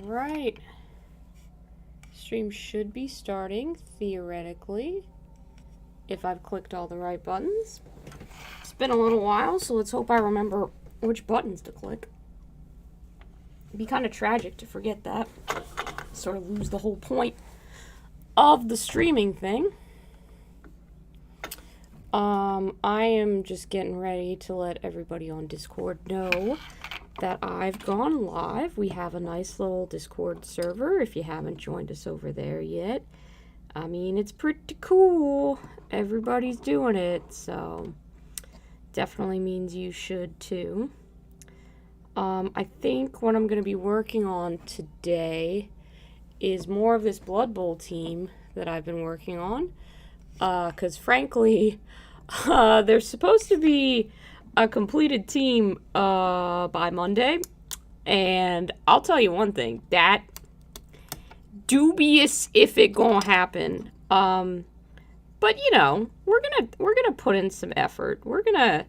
Alright. Stream should be starting, theoretically, if I've clicked all the right buttons. It's been a little while, so let's hope I remember which buttons to click. It'd be kind of tragic to forget that. Sort of lose the whole point of the streaming thing. I am just getting ready to let everybody on Discord know that I've gone live. We have a nice little Discord server if you haven't joined us over there yet. I mean, it's pretty cool. Everybody's doing it, so definitely means you should too. I think what I'm going to be working on today is more of this Blood Bowl team that I've been working on. Because frankly, there's supposed to be a completed team by Monday. And I'll tell you one thing, that dubious if it gonna happen. But you know, we're gonna put in some effort. We're gonna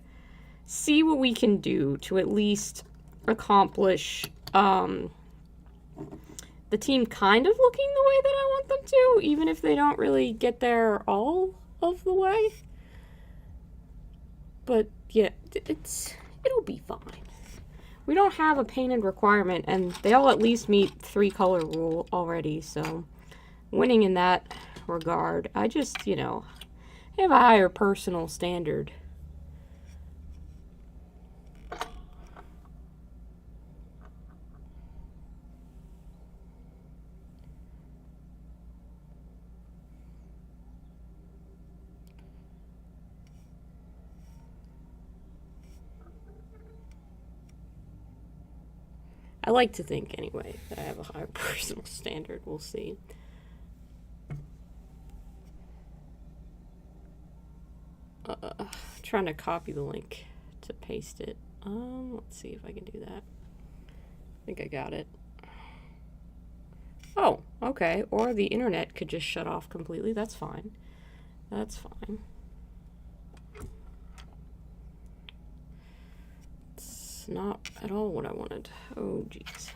see what we can do to at least accomplish the team kind of looking the way that I want them to, even if they don't really get there all of the way. But yeah, it'll be fine. We don't have a painted requirement, and they all at least meet 3-color rule already, so winning in that regard, I just, you know, have a higher personal standard. I like to think, anyway, that I have a higher personal standard. We'll see. Trying to copy the link to paste it. Let's see if I can do that. I think I got it. Oh, okay. Or the internet could just shut off completely. That's fine. That's fine. It's not at all what I wanted. Oh, jeez.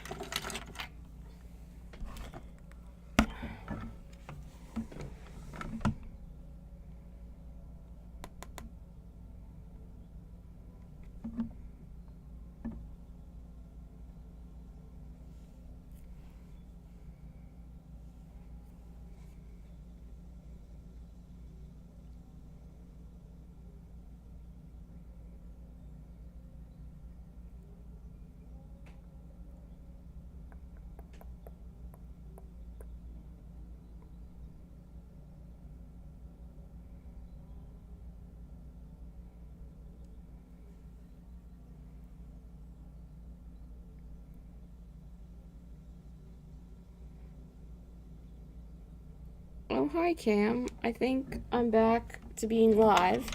Oh, hi, Cam. I think I'm back to being live.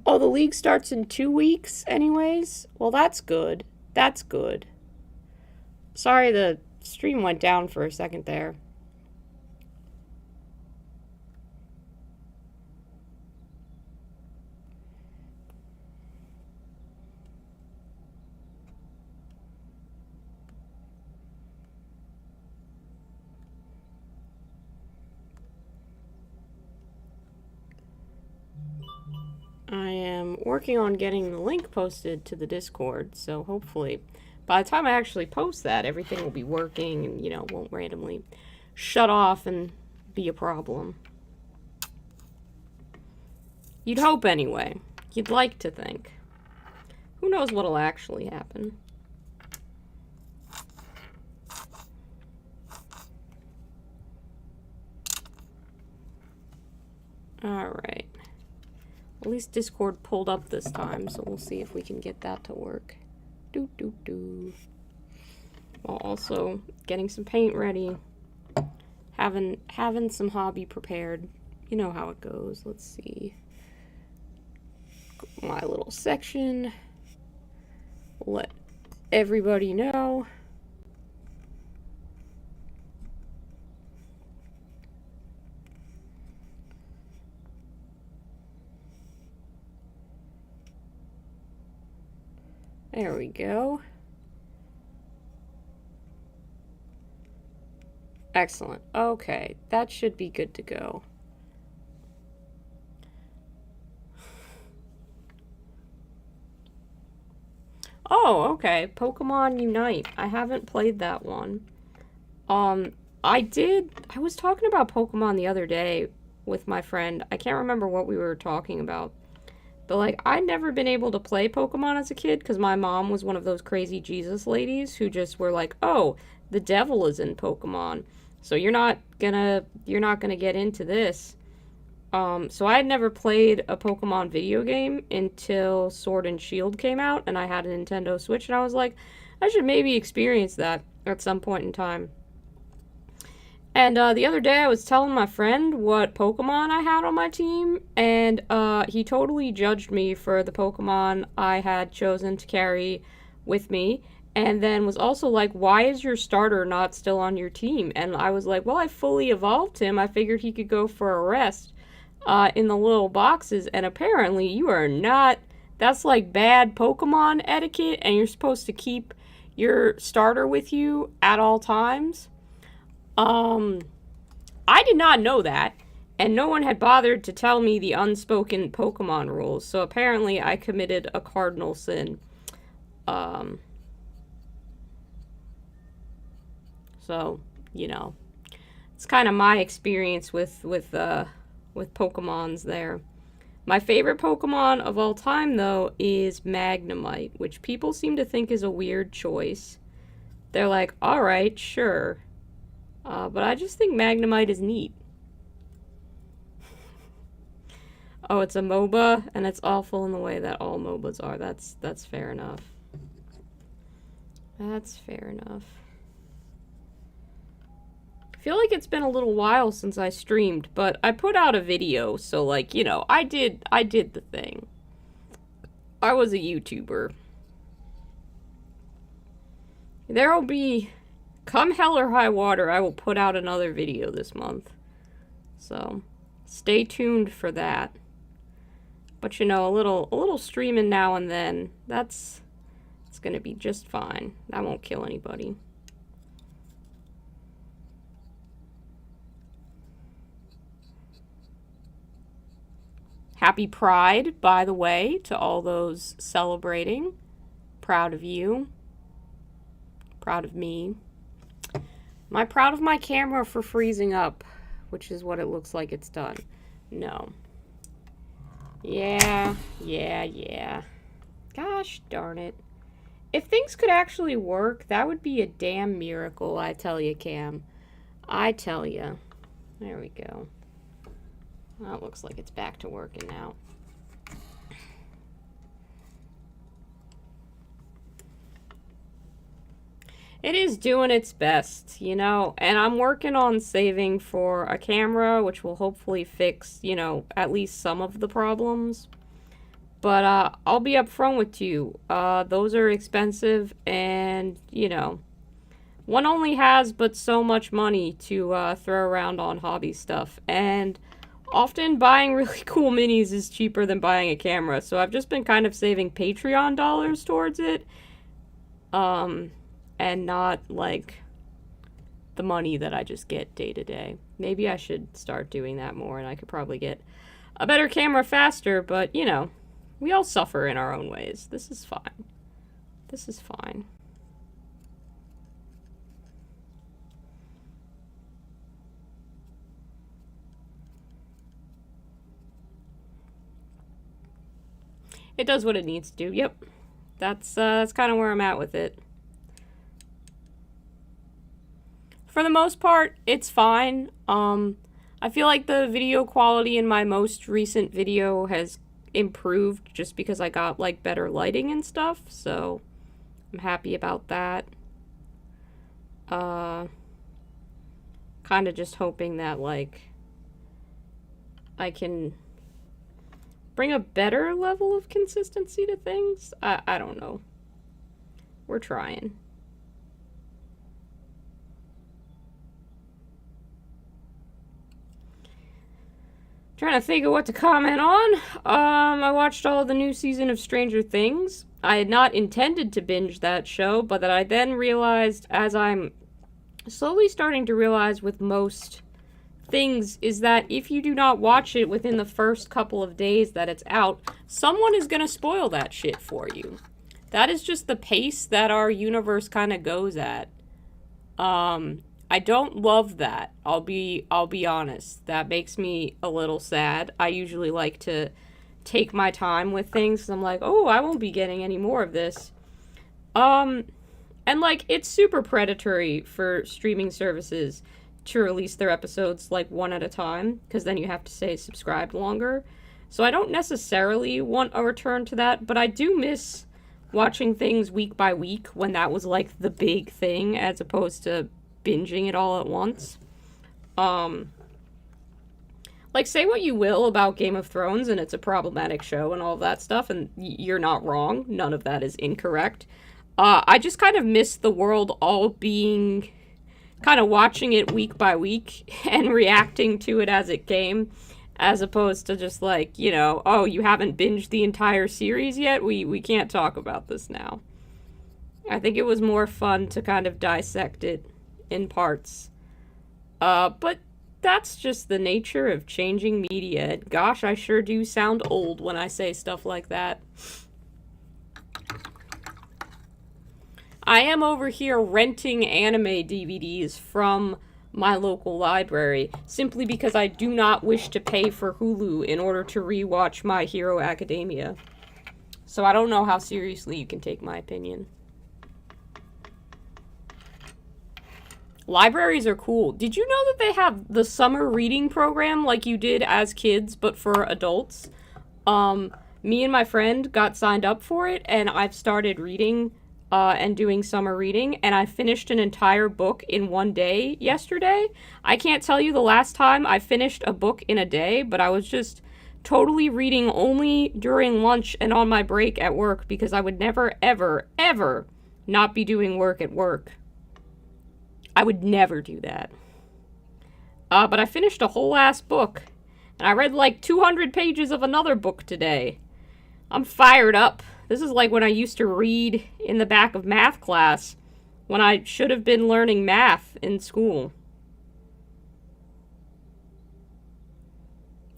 Oh, the league starts in 2 weeks anyways? Well, that's good. That's good. Sorry the stream went down for a second there. I am working on getting the link posted to the Discord, so hopefully by the time I actually post that, everything will be working and, you know, won't randomly shut off and be a problem. You'd hope anyway. You'd like to think. Who knows what'll actually happen? Alright. At least Discord pulled up this time, so we'll see if we can get that to work. While also getting some paint ready. Having some hobby prepared. You know how it goes. Let's see. My little section. Let everybody know. There we go. Excellent. Okay, that should be good to go. Oh, okay. Pokemon Unite. I haven't played that one. I was talking about Pokemon the other day with my friend. I can't remember what we were talking about. But, like, I'd never been able to play Pokemon as a kid because my mom was one of those crazy Jesus ladies who just were like, oh, the devil is in Pokemon. So you're not gonna get into this. So I had never played a Pokemon video game until Sword and Shield came out, and I had a Nintendo Switch, and I was like, I should maybe experience that at some point in time. And the other day I was telling my friend what Pokemon I had on my team, and he totally judged me for the Pokemon I had chosen to carry with me, and then was also like, why is your starter not still on your team? And I was like, well, I fully evolved him. I figured he could go for a rest in the little boxes, and apparently you are not. That's like bad Pokemon etiquette, and you're supposed to keep your starter with you at all times. I did not know that, and no one had bothered to tell me the unspoken Pokemon rules, so apparently I committed a cardinal sin. So, you know, it's kind of my experience with Pokemons there. My favorite Pokemon of all time, though, is Magnemite, which people seem to think is a weird choice. They're like, alright, sure. But I just think Magnemite is neat. Oh, it's a MOBA, and it's awful in the way that all MOBAs are. That's fair enough. That's fair enough. I feel like it's been a little while since I streamed, but I put out a video, so, like, you know, I did the thing. I was a YouTuber. There'll be... Come hell or high water, I will put out another video this month. So, stay tuned for that. But you know, a little streaming now and then, it's gonna be just fine. That won't kill anybody. Happy Pride, by the way, to all those celebrating. Proud of you. Proud of me. Am I proud of my camera for freezing up? Which is what it looks like it's done. No. Yeah. Gosh darn it. If things could actually work, that would be a damn miracle, I tell you, Cam. I tell you. There we go. Well, it looks like it's back to working now. It is doing its best, you know, and I'm working on saving for a camera, which will hopefully fix, you know, at least some of the problems. But I'll be upfront with you. Those are expensive, and, you know, one only has but so much money to throw around on hobby stuff. And often buying really cool minis is cheaper than buying a camera. So I've just been kind of saving Patreon dollars towards it. And not, like, the money that I just get day to day. Maybe I should start doing that more, and I could probably get a better camera faster, but, you know, we all suffer in our own ways. This is fine. This is fine. It does what it needs to do. Yep. That's kind of where I'm at with it. For the most part, it's fine. I feel like the video quality in my most recent video has improved just because I got, like, better lighting and stuff, so I'm happy about that. Kind of just hoping that, like, I can bring a better level of consistency to things. I don't know. We're trying. Trying to think of what to comment on. I watched all of the new season of Stranger Things. I had not intended to binge that show, but that I then realized as I'm slowly starting to realize with most things is that if you do not watch it within the first couple of days that it's out, someone is going to spoil that shit for you. That is just the pace that our universe kind of goes at. I don't love that. I'll be honest. That makes me a little sad. I usually like to take my time with things 'cause I'm like, "Oh, I won't be getting any more of this." And like it's super predatory for streaming services to release their episodes like one at a time, because then you have to stay subscribed longer. So I don't necessarily want a return to that, but I do miss watching things week by week when that was like the big thing, as opposed to binging it all at once. Like, say what you will about Game of Thrones, and it's a problematic show and all of that stuff, and you're not wrong. None of that is incorrect. I just kind of miss the world all being kind of watching it week by week and reacting to it as it came, as opposed to just like, you know, oh, you haven't binged the entire series yet? We can't talk about this now. I think it was more fun to kind of dissect it in parts. But that's just the nature of changing media. Gosh, I sure do sound old when I say stuff like that. I am over here renting anime DVDs from my local library simply because I do not wish to pay for Hulu in order to rewatch My Hero Academia. So I don't know how seriously you can take my opinion. Libraries are cool. Did you know that they have the summer reading program like you did as kids, but for adults? Me and my friend got signed up for it, and I've started reading and doing summer reading, and I finished an entire book in one day yesterday. I can't tell you the last time I finished a book in a day, but I was just totally reading only during lunch and on my break at work, because I would never, ever, ever not be doing work at work. I would never do that. But I finished a whole ass book, and I read like 200 pages of another book today. I'm fired up. This is like when I used to read in the back of math class, when I should have been learning math in school.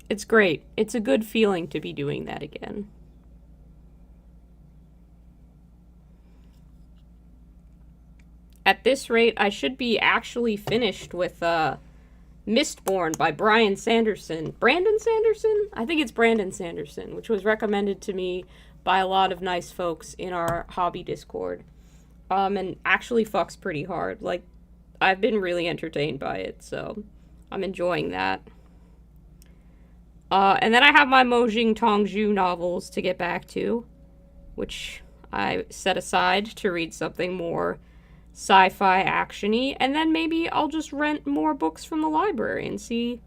It's great. It's a good feeling to be doing that again. At this rate, I should be actually finished with Mistborn by Brandon Sanderson. Brandon Sanderson? I think it's Brandon Sanderson, which was recommended to me by a lot of nice folks in our hobby Discord. And actually fucks pretty hard. Like, I've been really entertained by it, so I'm enjoying that. And then I have my Mojing Tongju novels to get back to, which I set aside to read something more sci-fi action-y, and then maybe I'll just rent more books from the library and see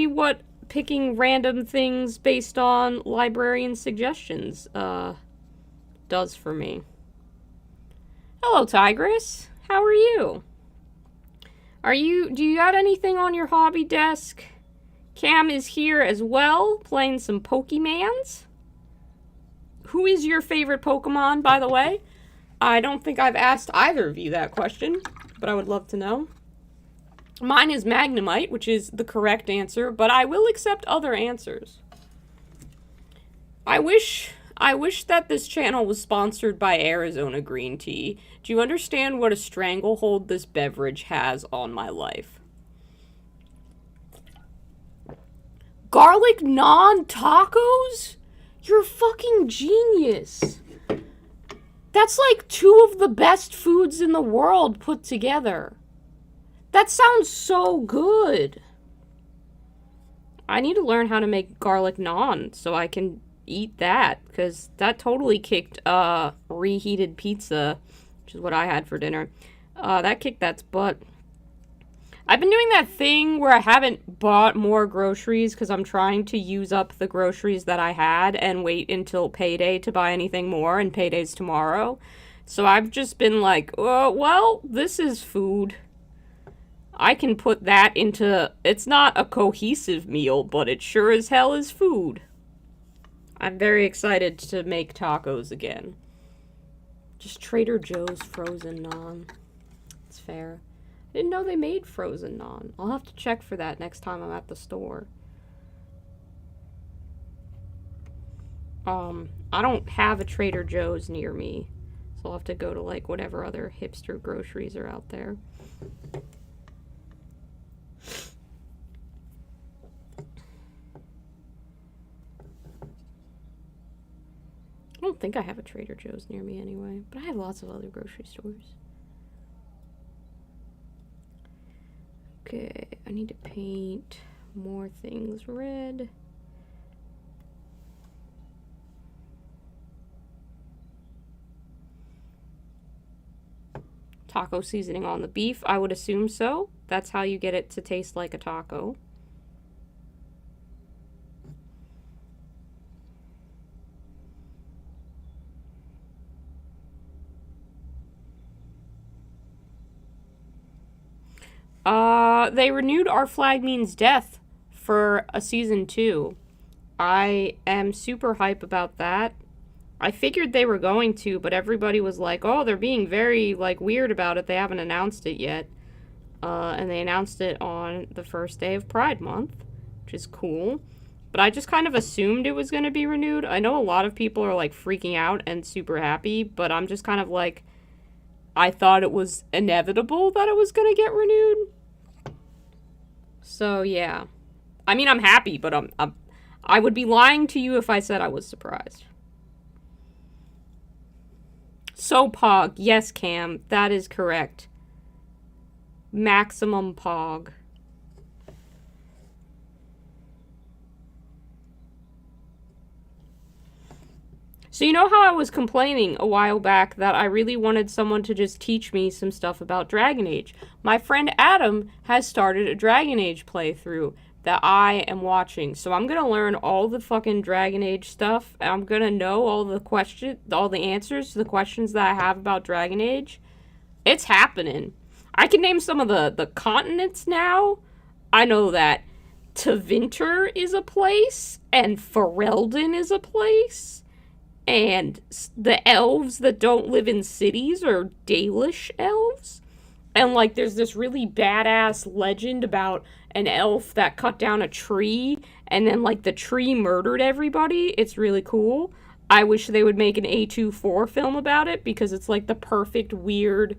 what picking random things based on librarian suggestions does for me. Hello, Tigress. How are you? Do you got anything on your hobby desk? Cam is here as well, playing some Pokemans. Who is your favorite Pokemon, by the way? I don't think I've asked either of you that question, but I would love to know. Mine is Magnemite, which is the correct answer, but I will accept other answers. I wish that this channel was sponsored by Arizona Green Tea. Do you understand what a stranglehold this beverage has on my life? Garlic naan tacos? You're a fucking genius. That's like two of the best foods in the world put together. That sounds so good. I need to learn how to make garlic naan so I can eat that, because that totally kicked reheated pizza, which is what I had for dinner. That kicked that's butt. I've been doing that thing where I haven't bought more groceries because I'm trying to use up the groceries that I had and wait until payday to buy anything more, and payday's tomorrow. So I've just been like, well, this is food. I can put that into... It's not a cohesive meal, but it sure as hell is food. I'm very excited to make tacos again. Just Trader Joe's frozen naan. It's fair. Didn't know they made frozen naan. I'll have to check for that next time I'm at the store. I don't have a Trader Joe's near me, so I'll have to go to like whatever other hipster groceries are out there. I don't think I have a Trader Joe's near me anyway, but I have lots of other grocery stores. Okay, I need to paint more things red. Taco seasoning on the beef, I would assume so. That's how you get it to taste like a taco. They renewed Our Flag Means Death for a season 2. I am super hype about that. I figured they were going to, but everybody was like, oh, they're being very, like, weird about it. They haven't announced it yet. And they announced it on the first day of Pride Month, which is cool. But I just kind of assumed it was going to be renewed. I know a lot of people are, like, freaking out and super happy, but I'm just kind of like, I thought it was inevitable that it was going to get renewed. So, yeah. I mean, I'm happy, but I would be lying to you if I said I was surprised. So Pog. Yes, Cam. That is correct. Maximum Pog. So you know how I was complaining a while back that I really wanted someone to just teach me some stuff about Dragon Age? My friend Adam has started a Dragon Age playthrough that I am watching. So I'm gonna learn all the fucking Dragon Age stuff. And I'm gonna know all the answers to the questions that I have about Dragon Age. It's happening. I can name some of the continents now. I know that Tevinter is a place, and Ferelden is a place. And the elves that don't live in cities are Dalish elves. And, like, there's this really badass legend about an elf that cut down a tree, and then, like, the tree murdered everybody. It's really cool. I wish they would make an A24 film about it, because it's, like, the perfect, weird,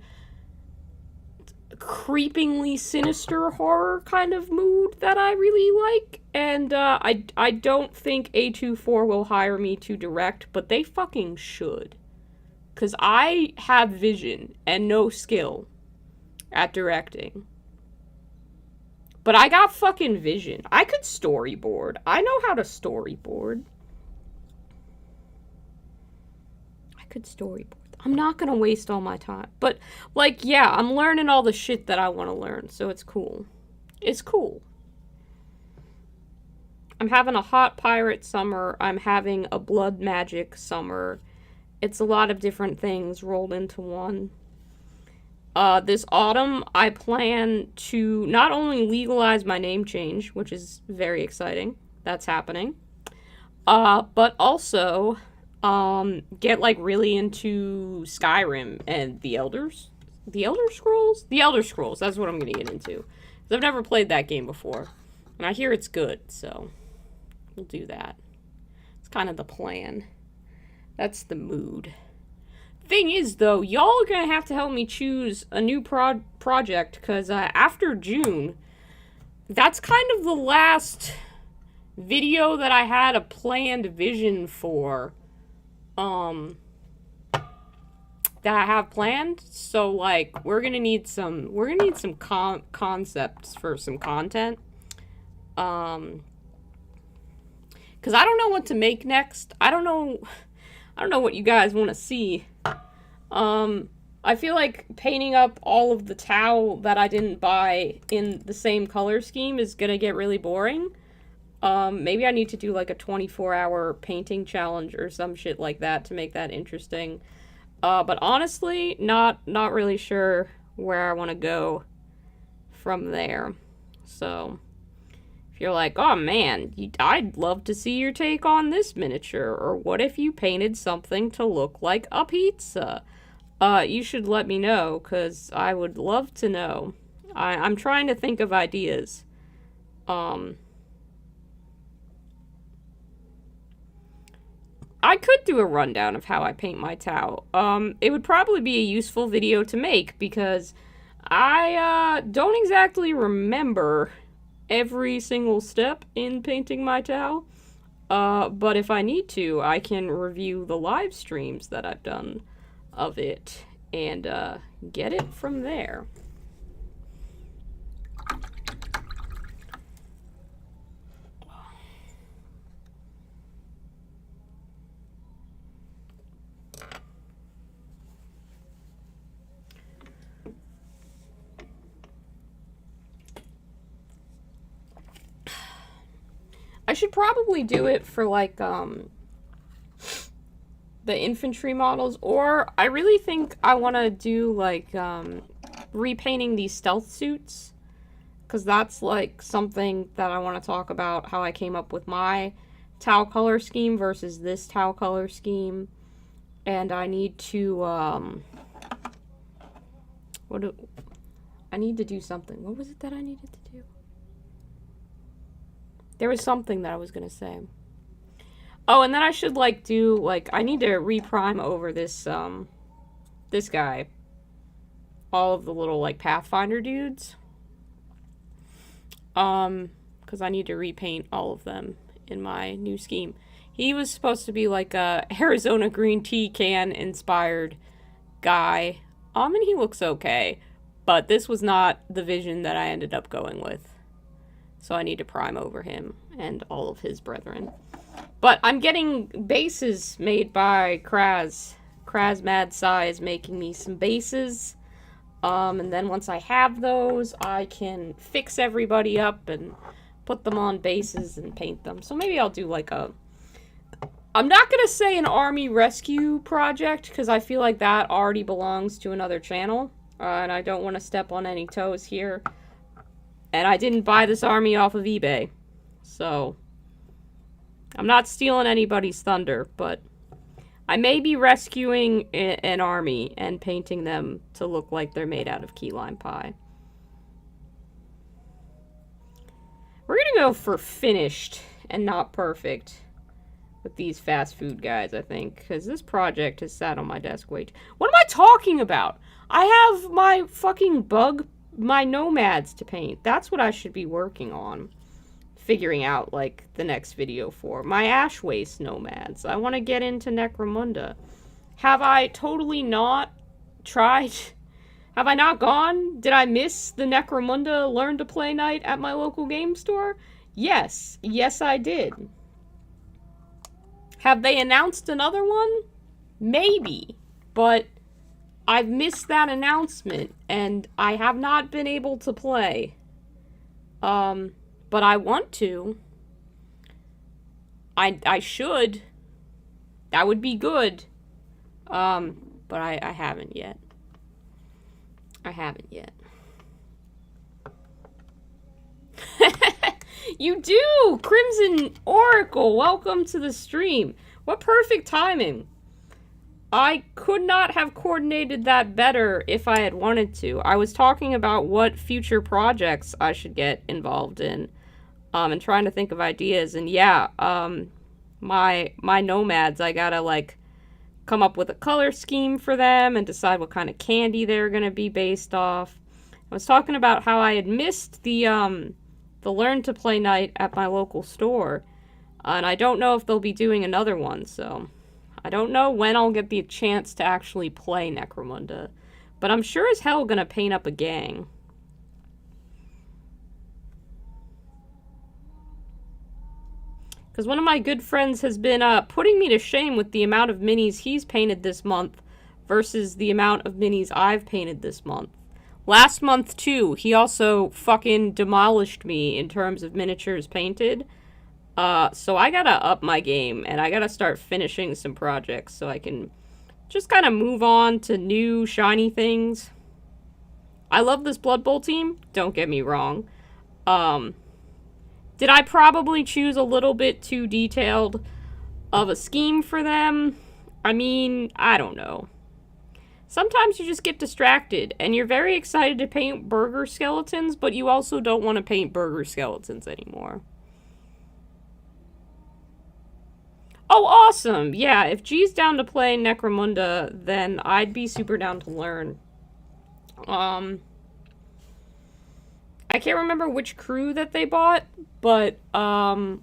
creepingly sinister horror kind of mood that I really like. And I don't think A24 will hire me to direct, but they fucking should. Because I have vision and no skill at directing. But I got fucking vision. I could storyboard. I know how to storyboard. I could storyboard. I'm not gonna waste all my time. But, like, yeah, I'm learning all the shit that I want to learn, so it's cool. It's cool. I'm having a hot pirate summer. I'm having a blood magic summer. It's a lot of different things rolled into one. This autumn, I plan to not only legalize my name change, which is very exciting. That's happening. But also get, like, really into Skyrim and the Elder Scrolls? The Elder Scrolls, that's what I'm gonna get into. 'Cause I've never played that game before. And I hear it's good, so we'll do that. It's kind of the plan. That's the mood. Thing is, though, y'all are gonna have to help me choose a new project, because after June, that's kind of the last video that I had a planned vision for. That I have planned. So, like, we're gonna need some concepts for some content. Because I don't know what to make next. I don't know what you guys want to see. I feel like painting up all of the towel that I didn't buy in the same color scheme is gonna get really boring. Maybe I need to do, like, a 24-hour painting challenge or some shit like that to make that interesting. But honestly, not really sure where I want to go from there. So, if you're like, oh man, I'd love to see your take on this miniature, or what if you painted something to look like a pizza? You should let me know, because I would love to know. I'm trying to think of ideas. I could do a rundown of how I paint my Tau. It would probably be a useful video to make because I don't exactly remember every single step in painting my Tau. But if I need to, I can review the live streams that I've done of it and get it from there. I should probably do it for, like, the infantry models, or I really think I want to do, like, repainting these stealth suits, because that's, like, something that I want to talk about, how I came up with my Tau color scheme versus this Tau color scheme, and I need to, I need to do something. What was it that I needed to do? There was something that I was going to say. Oh, and then I should, like, do, like, I need to reprime over this, this guy. All of the little, like, Pathfinder dudes. Because I need to repaint all of them in my new scheme. He was supposed to be, like, a Arizona green tea can inspired guy. And he looks okay. But this was not the vision that I ended up going with. So I need to prime over him and all of his brethren. But I'm getting bases made by Kraz. Kraz Mad Sai is making me some bases. And then once I have those, I can fix everybody up and put them on bases and paint them. So maybe I'll do like a... I'm not going to say an army rescue project, because I feel like that already belongs to another channel. And I don't want to step on any toes here. And I didn't buy this army off of eBay. So, I'm not stealing anybody's thunder, but I may be rescuing an army and painting them to look like they're made out of key lime pie. We're gonna go for finished and not perfect with these fast food guys, I think, because this project has sat on my desk way too... What am I talking about? I have my fucking my nomads to paint. That's what I should be working on. Figuring out, like, the next video for. My Ash Waste nomads. I want to get into Necromunda. Have I totally not tried? Have I not gone? Did I miss the Necromunda Learn to Play night at my local game store? Yes. Yes, I did. Have they announced another one? Maybe. But I've missed that announcement, and I have not been able to play. But I want to. I should. That would be good. But I haven't yet. I haven't yet. You do! Crimson Oracle, welcome to the stream. What perfect timing. I could not have coordinated that better if I had wanted to. I was talking about what future projects I should get involved in, and trying to think of ideas. And yeah, my nomads, I gotta, like, come up with a color scheme for them and decide what kind of candy they're gonna be based off. I was talking about how I had missed the Learn to Play night at my local store, and I don't know if they'll be doing another one, so... I don't know when I'll get the chance to actually play Necromunda, but I'm sure as hell gonna paint up a gang. Because one of my good friends has been putting me to shame with the amount of minis he's painted this month versus the amount of minis I've painted this month. Last month, too, he also fucking demolished me in terms of miniatures painted. So I gotta up my game, and I gotta start finishing some projects so I can just kind of move on to new, shiny things. I love this Blood Bowl team, don't get me wrong. Did I probably choose a little bit too detailed of a scheme for them? I mean, I don't know. Sometimes you just get distracted, and you're very excited to paint burger skeletons, but you also don't want to paint burger skeletons anymore. Oh, awesome! Yeah, if G's down to play Necromunda, then I'd be super down to learn. I can't remember which crew that they bought, but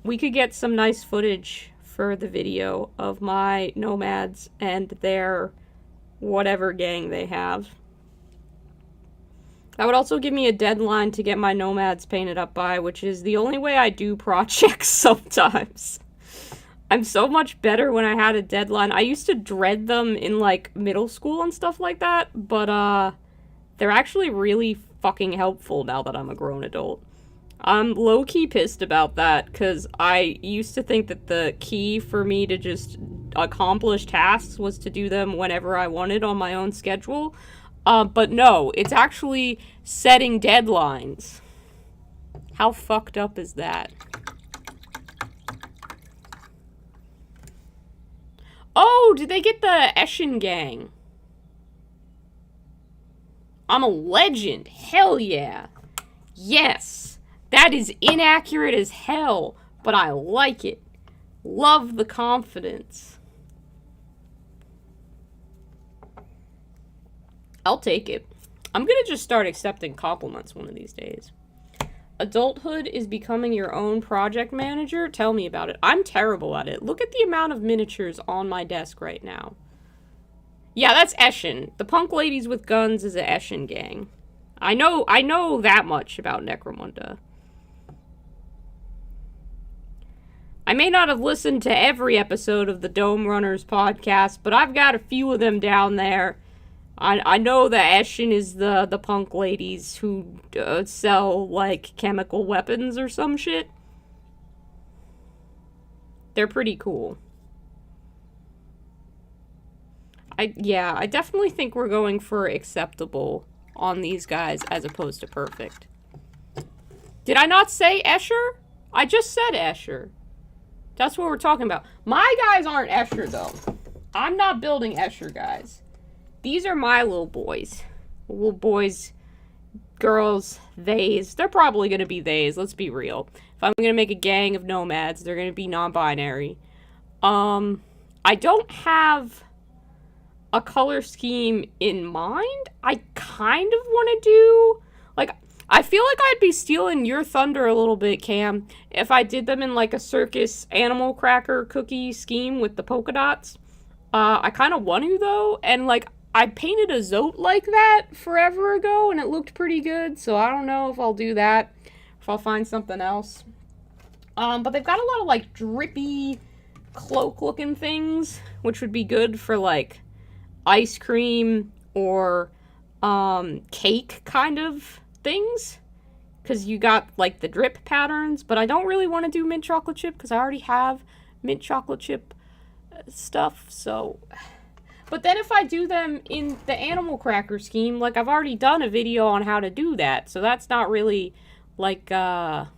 we could get some nice footage for the video of my nomads and their whatever gang they have. That would also give me a deadline to get my nomads painted up by, which is the only way I do projects sometimes. I'm so much better when I had a deadline. I used to dread them in, like, middle school and stuff like that, but, they're actually really fucking helpful now that I'm a grown adult. I'm low-key pissed about that, because I used to think that the key for me to just accomplish tasks was to do them whenever I wanted on my own schedule. But no, it's actually setting deadlines. How fucked up is that? Oh, did they get the Eshin gang? I'm a legend. Hell yeah. Yes. That is inaccurate as hell, but I like it. Love the confidence. I'll take it. I'm gonna just start accepting compliments one of these days. Adulthood is becoming your own project manager? Tell me about it. I'm terrible at it. Look at the amount of miniatures on my desk right now. Yeah, that's Eshin. The punk ladies with guns is a Eshin gang. I know that much about Necromunda. I may not have listened to every episode of the Dome Runners podcast, but I've got a few of them down there. I know that Eshin is the punk ladies who sell, like, chemical weapons or some shit. They're pretty cool. I definitely think we're going for acceptable on these guys as opposed to perfect. Did I not say Escher? I just said Escher. That's what we're talking about. My guys aren't Escher, though. I'm not building Escher guys. These are my little boys. Little boys, girls, theys. They're probably going to be theys, let's be real. If I'm going to make a gang of nomads, they're going to be non-binary. I don't have a color scheme in mind. I kind of want to do, like, I feel like I'd be stealing your thunder a little bit, Cam, if I did them in, like, a circus animal cracker cookie scheme with the polka dots. I kind of want to, though, and, like, I painted a Zote like that forever ago, and it looked pretty good, so I don't know if I'll do that, if I'll find something else. But they've got a lot of, like, drippy cloak-looking things, which would be good for, like, ice cream or, cake kind of things, because you got, like, the drip patterns, but I don't really want to do mint chocolate chip, because I already have mint chocolate chip stuff, so... But then if I do them in the animal cracker scheme, like, I've already done a video on how to do that, so that's not really, like, Oh!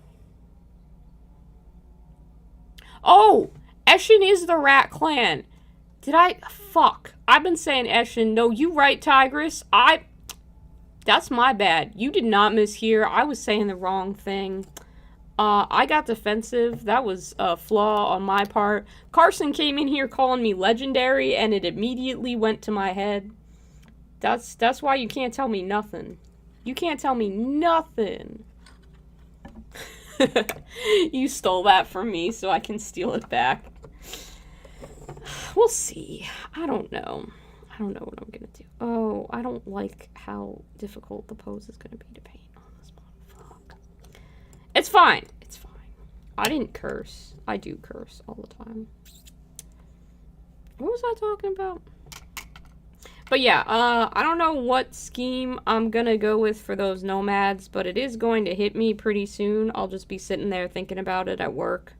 Eshin is the Rat Clan. Did I? Fuck. I've been saying Eshin. No, you right, Tigress. That's my bad. You did not mishear. I was saying the wrong thing. I got defensive. That was a flaw on my part. Carson came in here calling me legendary, and it immediately went to my head. That's why you can't tell me nothing. You can't tell me nothing. You stole that from me, so I can steal it back. We'll see. I don't know. I don't know what I'm gonna do. Oh, I don't like how difficult the pose is gonna be to paint on this one. Fuck. It's fine. It's fine. I didn't curse. I do curse all the time. What was I talking about? But yeah, I don't know what scheme I'm gonna go with for those nomads, but it is going to hit me pretty soon. I'll just be sitting there thinking about it at work.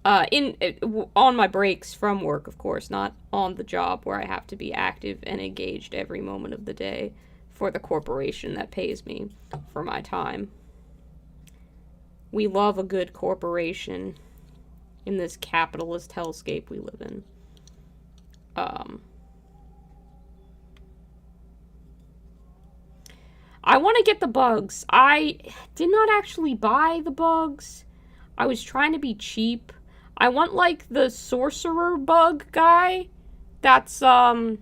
On my breaks from work, of course, not on the job where I have to be active and engaged every moment of the day for the corporation that pays me for my time. We love a good corporation in this capitalist hellscape we live in. I want to get the bugs. I did not actually buy the bugs. I was trying to be cheap. I want, like, the sorcerer bug guy. That's, do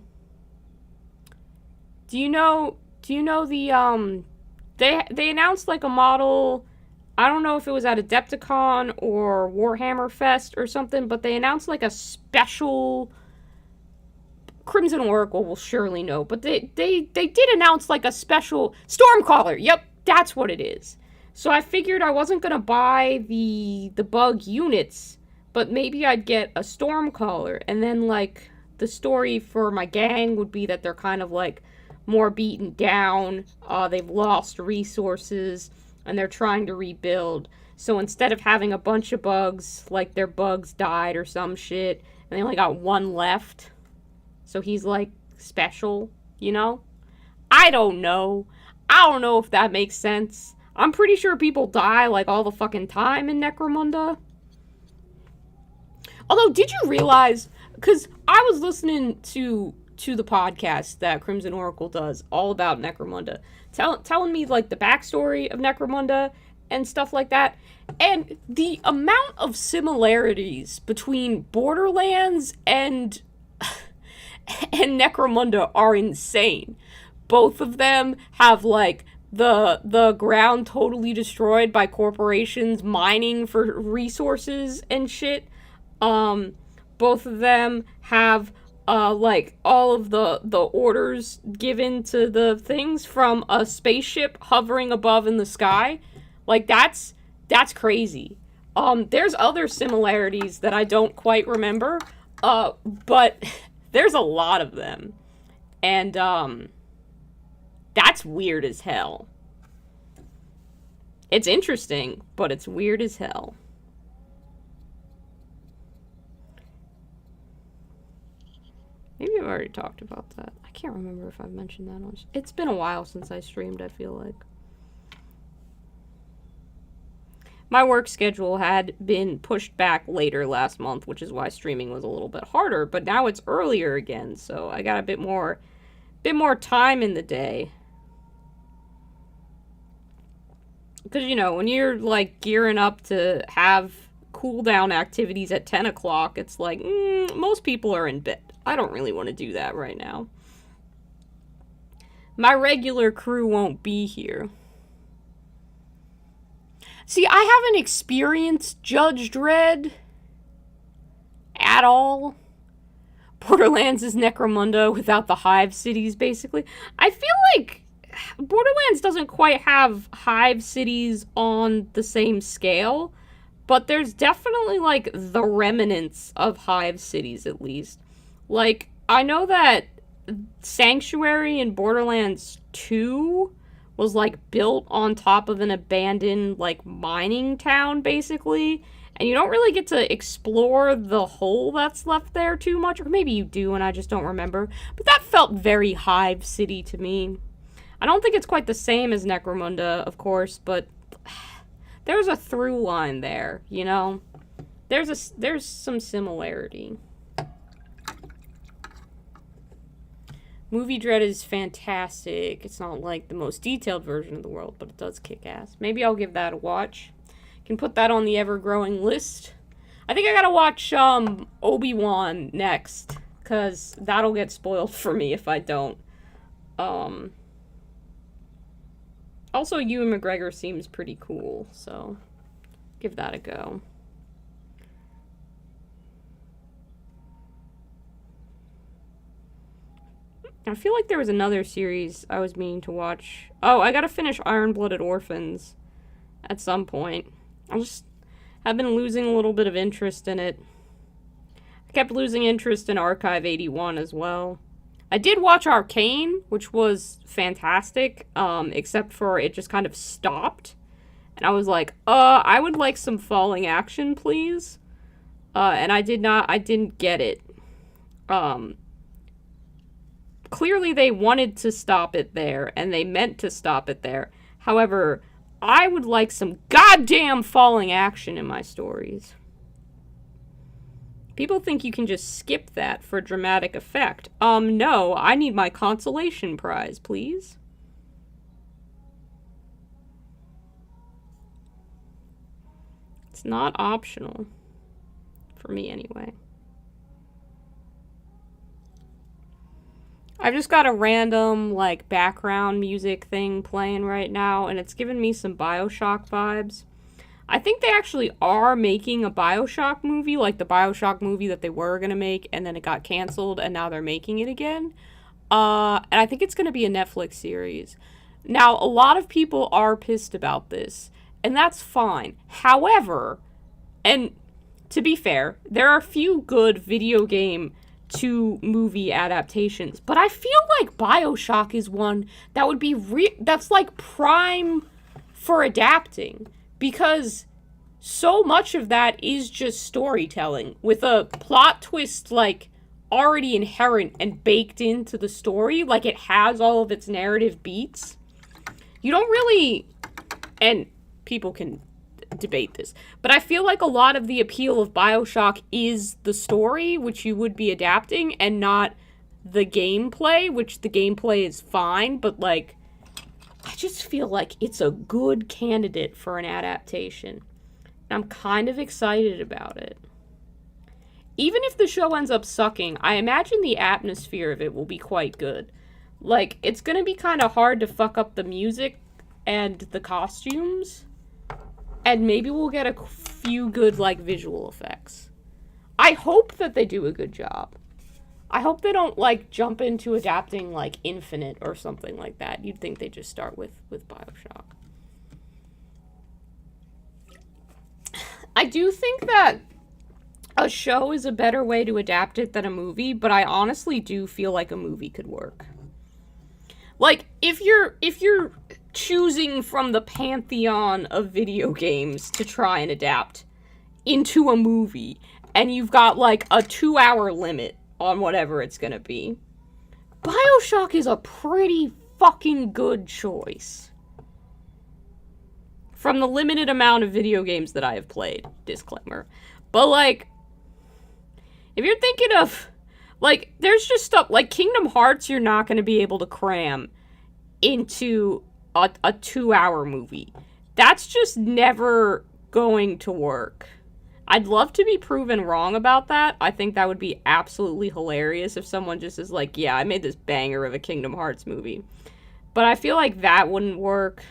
you know the, they announced, like, a model, I don't know if it was at Adepticon or Warhammer Fest or something, but they announced, like, a special, Crimson Oracle will surely know, but they did announce, like, a special Stormcaller. Yep, that's what it is. So I figured I wasn't gonna buy the bug units, but maybe I'd get a Stormcaller, and then, like, the story for my gang would be that they're kind of, like, more beaten down, they've lost resources, and they're trying to rebuild. So instead of having a bunch of bugs, like, their bugs died or some shit, and they only got one left, so he's, like, special, you know? I don't know. I don't know if that makes sense. I'm pretty sure people die, like, all the fucking time in Necromunda. Although, did you realize, because I was listening to the podcast that Crimson Oracle does, all about Necromunda, telling me, like, the backstory of Necromunda and stuff like that, and the amount of similarities between Borderlands and Necromunda are insane. Both of them have, like, the ground totally destroyed by corporations mining for resources and shit. Both of them have, like, all of the orders given to the things from a spaceship hovering above in the sky. Like, that's crazy. There's other similarities that I don't quite remember, but there's a lot of them. And, that's weird as hell. It's interesting, but it's weird as hell. Maybe I've already talked about that. I can't remember if I've mentioned that on... It's been a while since I streamed, I feel like. My work schedule had been pushed back later last month, which is why streaming was a little bit harder, but now it's earlier again, so I got a bit more time in the day. Because, you know, when you're, like, gearing up to have cooldown activities at 10 o'clock, it's like, most people are in bed. I don't really want to do that right now. My regular crew won't be here. See, I haven't experienced Judge Dredd at all. Borderlands is Necromunda without the hive cities, basically. I feel like Borderlands doesn't quite have hive cities on the same scale, but there's definitely, like, the remnants of hive cities, at least. Like, I know that Sanctuary in Borderlands 2 was, like, built on top of an abandoned, like, mining town, basically, and you don't really get to explore the hole that's left there too much, or maybe you do and I just don't remember, but that felt very hive city to me. I don't think it's quite the same as Necromunda, of course, but there's a through line there, you know? There's some similarity. Movie Dread is fantastic. It's not like the most detailed version of the world, but it does kick ass. Maybe I'll give that a watch. Can put that on the ever-growing list. I think I gotta watch Obi-Wan next, because that'll get spoiled for me if I don't. Also, Ewan McGregor seems pretty cool, so give that a go. I feel like there was another series I was meaning to watch. Oh, I gotta finish Iron-Blooded Orphans at some point. I've been losing a little bit of interest in it. I kept losing interest in Archive 81 as well. I did watch Arcane, which was fantastic, except for it just kind of stopped. And I was like, I would like some falling action, please. And I didn't get it. Clearly they wanted to stop it there, and they meant to stop it there. However, I would like some goddamn falling action in my stories. People think you can just skip that for dramatic effect. No, I need my consolation prize, please. It's not optional. For me, anyway. I've just got a random, like, background music thing playing right now, and it's giving me some BioShock vibes. I think they actually are making a BioShock movie, like the BioShock movie that they were going to make, and then it got canceled, and now they're making it again. And I think it's going to be a Netflix series. Now, a lot of people are pissed about this, and that's fine. However, and to be fair, there are a few good video game to movie adaptations, but I feel like BioShock is one that would be that's like prime for adapting, because so much of that is just storytelling with a plot twist like already inherent and baked into the story. Like, it has all of its narrative beats. You don't really, and people can debate this, but I feel like a lot of the appeal of BioShock is the story, which you would be adapting, and not the gameplay, which the gameplay is fine, but like, I just feel like it's a good candidate for an adaptation. And I'm kind of excited about it. Even if the show ends up sucking, I imagine the atmosphere of it will be quite good. Like, it's gonna be kind of hard to fuck up the music and the costumes, and maybe we'll get a few good, like, visual effects. I hope that they do a good job. I hope they don't, like, jump into adapting, like, Infinite or something like that. You'd think they just start with BioShock. I do think that a show is a better way to adapt it than a movie, but I honestly do feel like a movie could work. Like, if you're choosing from the pantheon of video games to try and adapt into a movie, and you've got, like, a 2-hour limit on whatever it's gonna be, BioShock is a pretty fucking good choice. From the limited amount of video games that I have played, disclaimer. But, like, if you're thinking of, like, there's just stuff, like, Kingdom Hearts you're not gonna be able to cram into a 2-hour movie. That's just never going to work. I'd love to be proven wrong about that. I think that would be absolutely hilarious if someone just is like, yeah, I made this banger of a Kingdom Hearts movie. But I feel like that wouldn't work.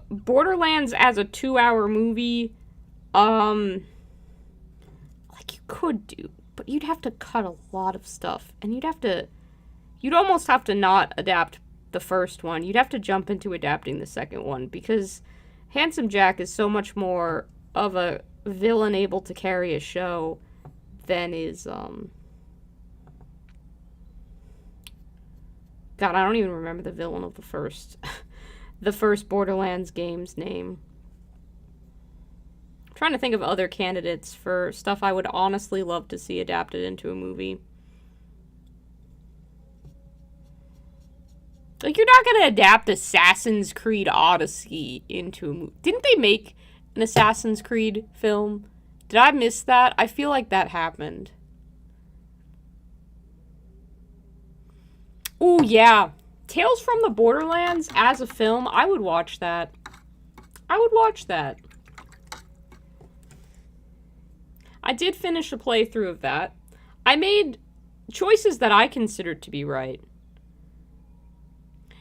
Borderlands as a 2-hour movie, like, you could do, but you'd have to cut a lot of stuff, and you'd almost have to not adapt the first one. You'd have to jump into adapting the second one, because Handsome Jack is so much more of a villain able to carry a show than is, God, I don't even remember the villain of the first Borderlands game's name. I'm trying to think of other candidates for stuff I would honestly love to see adapted into a movie. Like, you're not gonna adapt Assassin's Creed Odyssey into a movie. Didn't they make an Assassin's Creed film? Did I miss that? I feel like that happened. Ooh, yeah. Tales from the Borderlands as a film, I would watch that. I would watch that. I did finish a playthrough of that. I made choices that I considered to be right.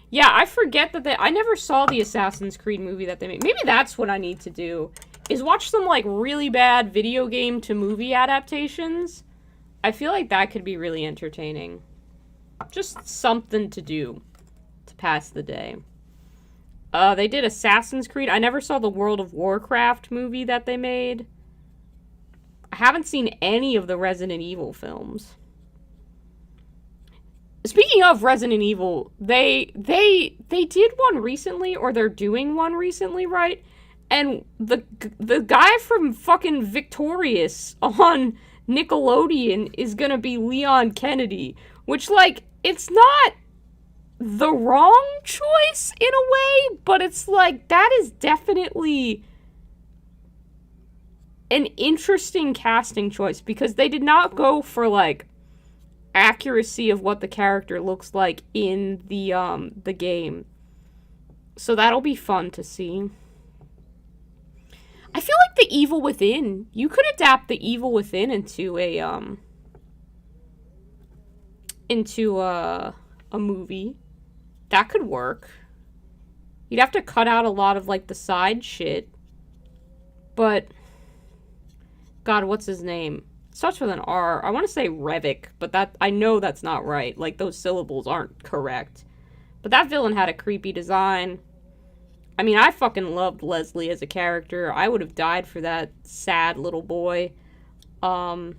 Yeah, I forget that I never saw the Assassin's Creed movie that they made. Maybe that's what I need to do, is watch some, like, really bad video game to movie adaptations. I feel like that could be really entertaining. Just something to do to pass the day. They did Assassin's Creed. I never saw the World of Warcraft movie that they made. I haven't seen any of the Resident Evil films. Speaking of Resident Evil, they did one recently, or they're doing one recently, right? And the guy from fucking Victorious on Nickelodeon is gonna be Leon Kennedy, which, like, it's not the wrong choice in a way, but it's like, that is definitely an interesting casting choice, because they did not go for, like, accuracy of what the character looks like in the game. So that'll be fun to see. like The Evil Within. You could adapt The Evil Within into a movie. That could work. You'd have to cut out a lot of, like, the side shit. But, God, what's his name? It starts with an R. I want to say Revik, but I know that's not right. Like, those syllables aren't correct. But that villain had a creepy design. I mean, I fucking loved Leslie as a character. I would have died for that sad little boy. And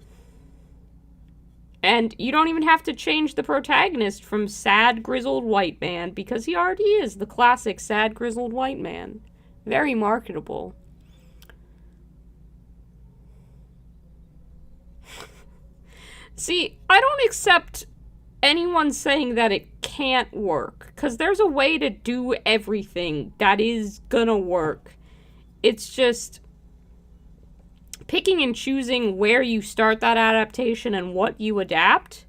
you don't even have to change the protagonist from sad, grizzled white man, because he already is the classic sad, grizzled white man. Very marketable. See, I don't accept anyone saying that it can't work, because there's a way to do everything that is gonna work. It's just picking and choosing where you start that adaptation and what you adapt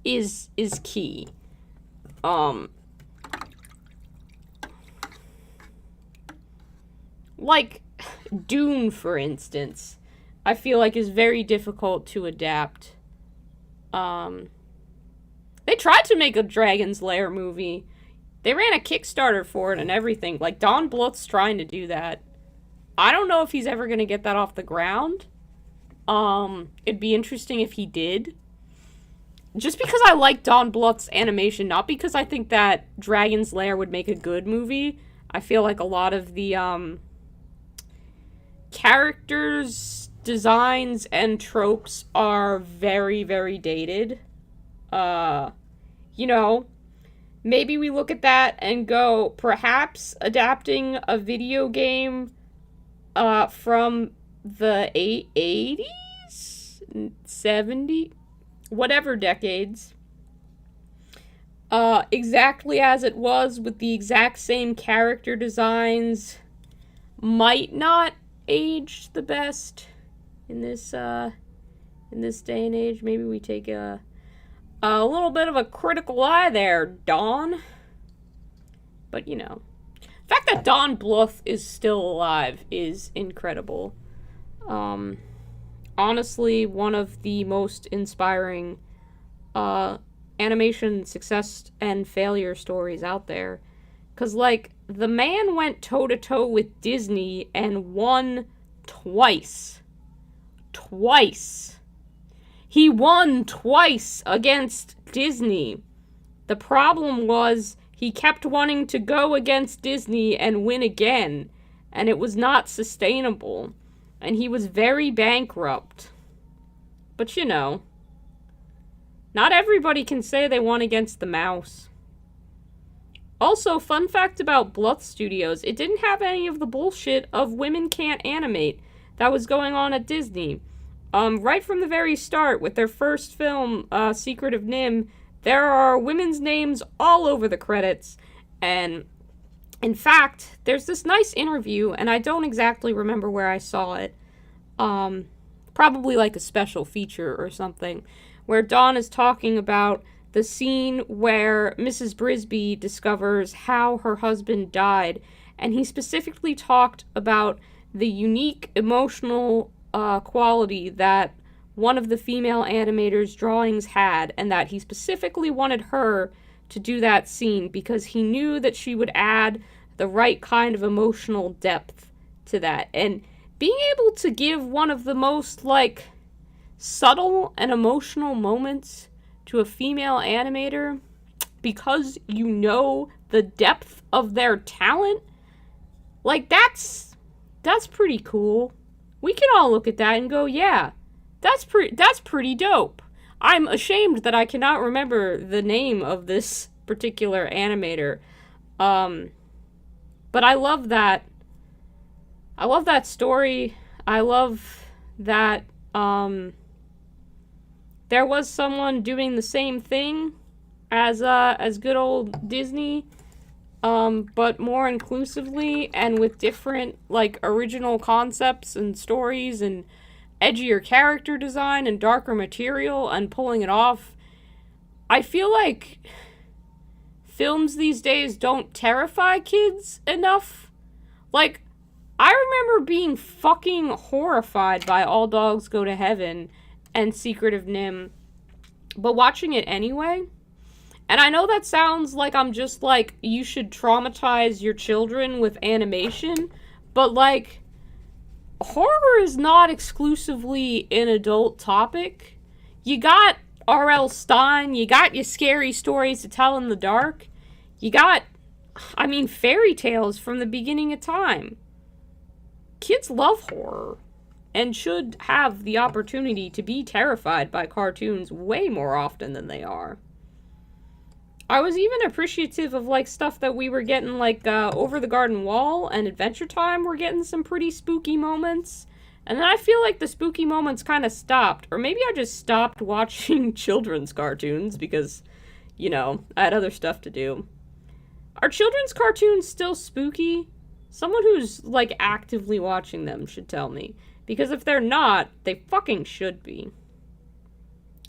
is key. Like Dune, for instance, I feel like is very difficult to adapt. They tried to make a Dragon's Lair movie. They ran a Kickstarter for it and everything. Like, Don Bluth's trying to do that. I don't know if he's ever going to get that off the ground. It'd be interesting if he did. Just because I like Don Bluth's animation, not because I think that Dragon's Lair would make a good movie. I feel like a lot of the, characters, designs, and tropes are very, very dated. You know, maybe we look at that and go, perhaps adapting a video game from the 80s, 70s, whatever decades, exactly as it was with the exact same character designs, might not age the best in this day and age. Maybe we take a little bit of a critical eye there, Don. But, you know, the fact that Don Bluth is still alive is incredible. Honestly, one of the most inspiring animation success and failure stories out there. Because, like, the man went toe-to-toe with Disney and won twice. Twice. He won twice against Disney. The problem was he kept wanting to go against Disney and win again, and it was not sustainable, and he was very bankrupt. But you know, not everybody can say they won against the mouse. Also, fun fact about Bluth Studios, it didn't have any of the bullshit of women can't animate that was going on at Disney. Right from the very start, with their first film, Secret of NIMH, there are women's names all over the credits, and in fact, there's this nice interview, and I don't exactly remember where I saw it, probably like a special feature or something, where Dawn is talking about the scene where Mrs. Brisby discovers how her husband died, and he specifically talked about the unique emotional quality that one of the female animators' drawings had, and that he specifically wanted her to do that scene because he knew that she would add the right kind of emotional depth to that. And being able to give one of the most, like, subtle and emotional moments to a female animator because you know the depth of their talent, like, that's pretty cool. We can all look at that and go, yeah, that's pretty dope. I'm ashamed that I cannot remember the name of this particular animator. But I love that. I love that story. I love that there was someone doing the same thing as good old Disney, but more inclusively and with different, like, original concepts and stories and edgier character design and darker material and pulling it off. I feel like films these days don't terrify kids enough. Like, I remember being fucking horrified by All Dogs Go to Heaven and Secret of Nim, but watching it anyway. And I know that sounds like I'm just like, you should traumatize your children with animation, but like, horror is not exclusively an adult topic. You got R.L. Stein, you got your scary stories to tell in the dark, you got, fairy tales from the beginning of time. Kids love horror and should have the opportunity to be terrified by cartoons way more often than they are. I was even appreciative of, like, stuff that we were getting, like, Over the Garden Wall and Adventure Time were getting some pretty spooky moments. And then I feel like the spooky moments kind of stopped. Or maybe I just stopped watching children's cartoons because, I had other stuff to do. Are children's cartoons still spooky? Someone who's, like, actively watching them should tell me. Because if they're not, they fucking should be.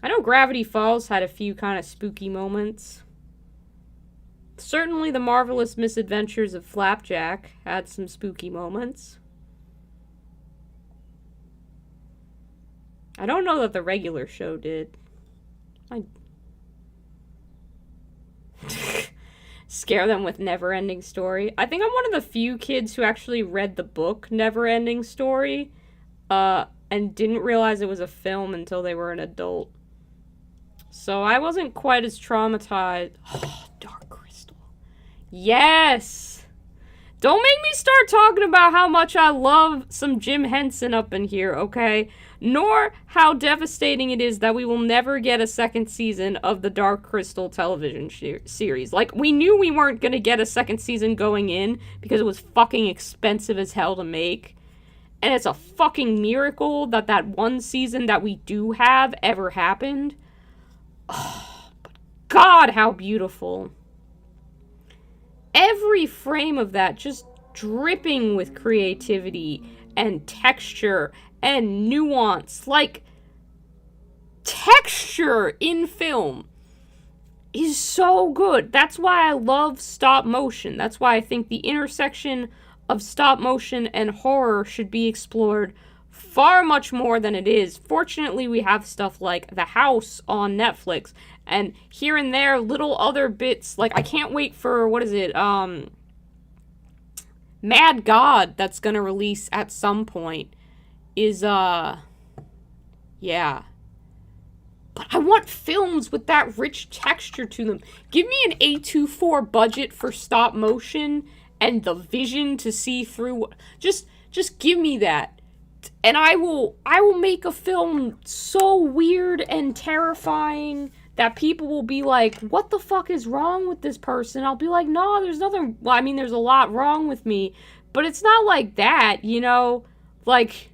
I know Gravity Falls had a few kind of spooky moments. Certainly the Marvelous Misadventures of Flapjack had some spooky moments. I don't know that the regular show did. Scare them with Neverending Story. I think I'm one of the few kids who actually read the book Neverending Story, and didn't realize it was a film until they were an adult. So I wasn't quite as traumatized. Oh, Dark Crystal. Yes! Don't make me start talking about how much I love some Jim Henson up in here, okay? Nor how devastating it is that we will never get a second season of the Dark Crystal television series. Like, we knew we weren't gonna get a second season going in because it was fucking expensive as hell to make. And it's a fucking miracle that that one season that we do have ever happened. Oh, but God, how beautiful. Every frame of that just dripping with creativity and texture and nuance. Like, texture in film is so good. That's why I love stop motion. That's why I think the intersection of stop motion and horror should be explored far much more than it is. Fortunately, we have stuff like The House on Netflix, and here and there, little other bits, like, I can't wait for, Mad God, that's gonna release at some point, is, yeah. But I want films with that rich texture to them. Give me an A24 budget for stop motion and the vision to see through. Just give me that. And I will make a film so weird and terrifying that people will be like, what the fuck is wrong with this person? I'll be like, no, there's nothing. Well, there's a lot wrong with me, but it's not like that, Like,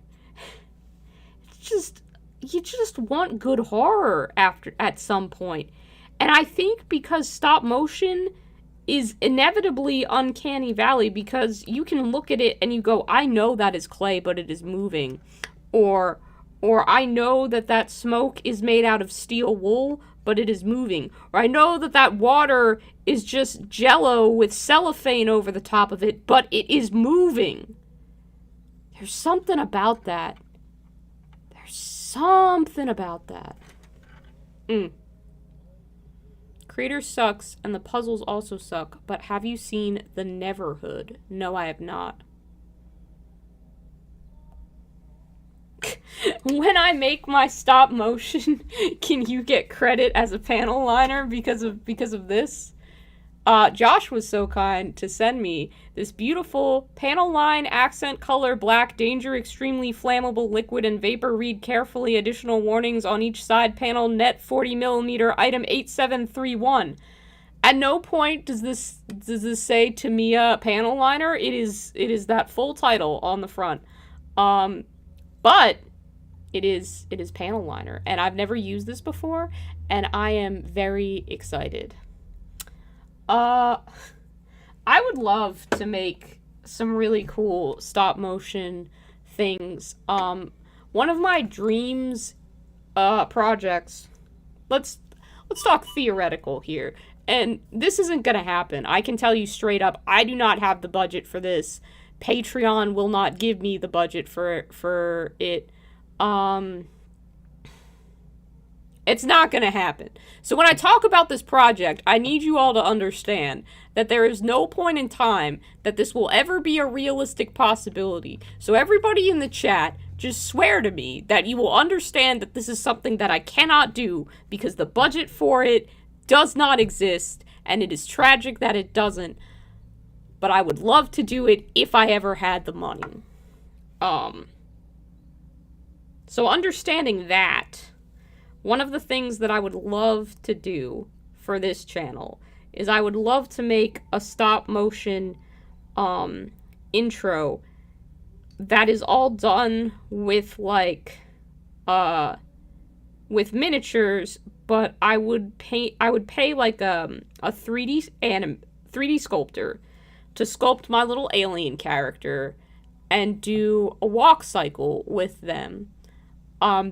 you just want good horror at some point. And I think because stop motion is inevitably uncanny valley, because you can look at it and you go, I know that is clay, but it is moving. Or I know that smoke is made out of steel wool, but it is moving. Or I know that water is just jello with cellophane over the top of it, but it is moving. There's something about that. Creator sucks, and the puzzles also suck, but have you seen The Neverhood? No, I have not. When I make my stop motion, can you get credit as a panel liner because of this? Josh was so kind to send me this beautiful panel line accent color black danger extremely flammable liquid and vapor. Read carefully additional warnings on each side panel. Net 40mm item 8731. At no point does this say Tamiya panel liner. It is that full title on the front. But it is panel liner, and I've never used this before, and I am very excited. I would love to make some really cool stop motion things. One of my dreams projects, let's talk theoretical here. And this isn't gonna happen. I can tell you straight up, I do not have the budget for this Patreon will not give me the budget for it. It's not going to happen. So when I talk about this project, I need you all to understand that there is no point in time that this will ever be a realistic possibility. So everybody in the chat, just swear to me that you will understand that this is something that I cannot do because the budget for it does not exist, and it is tragic that it doesn't. But I would love to do it if I ever had the money. So understanding that, one of the things that I would love to do for this channel is I would love to make a stop motion intro that is all done with like with miniatures, but I would pay like a 3D sculptor to sculpt my little alien character and do a walk cycle with them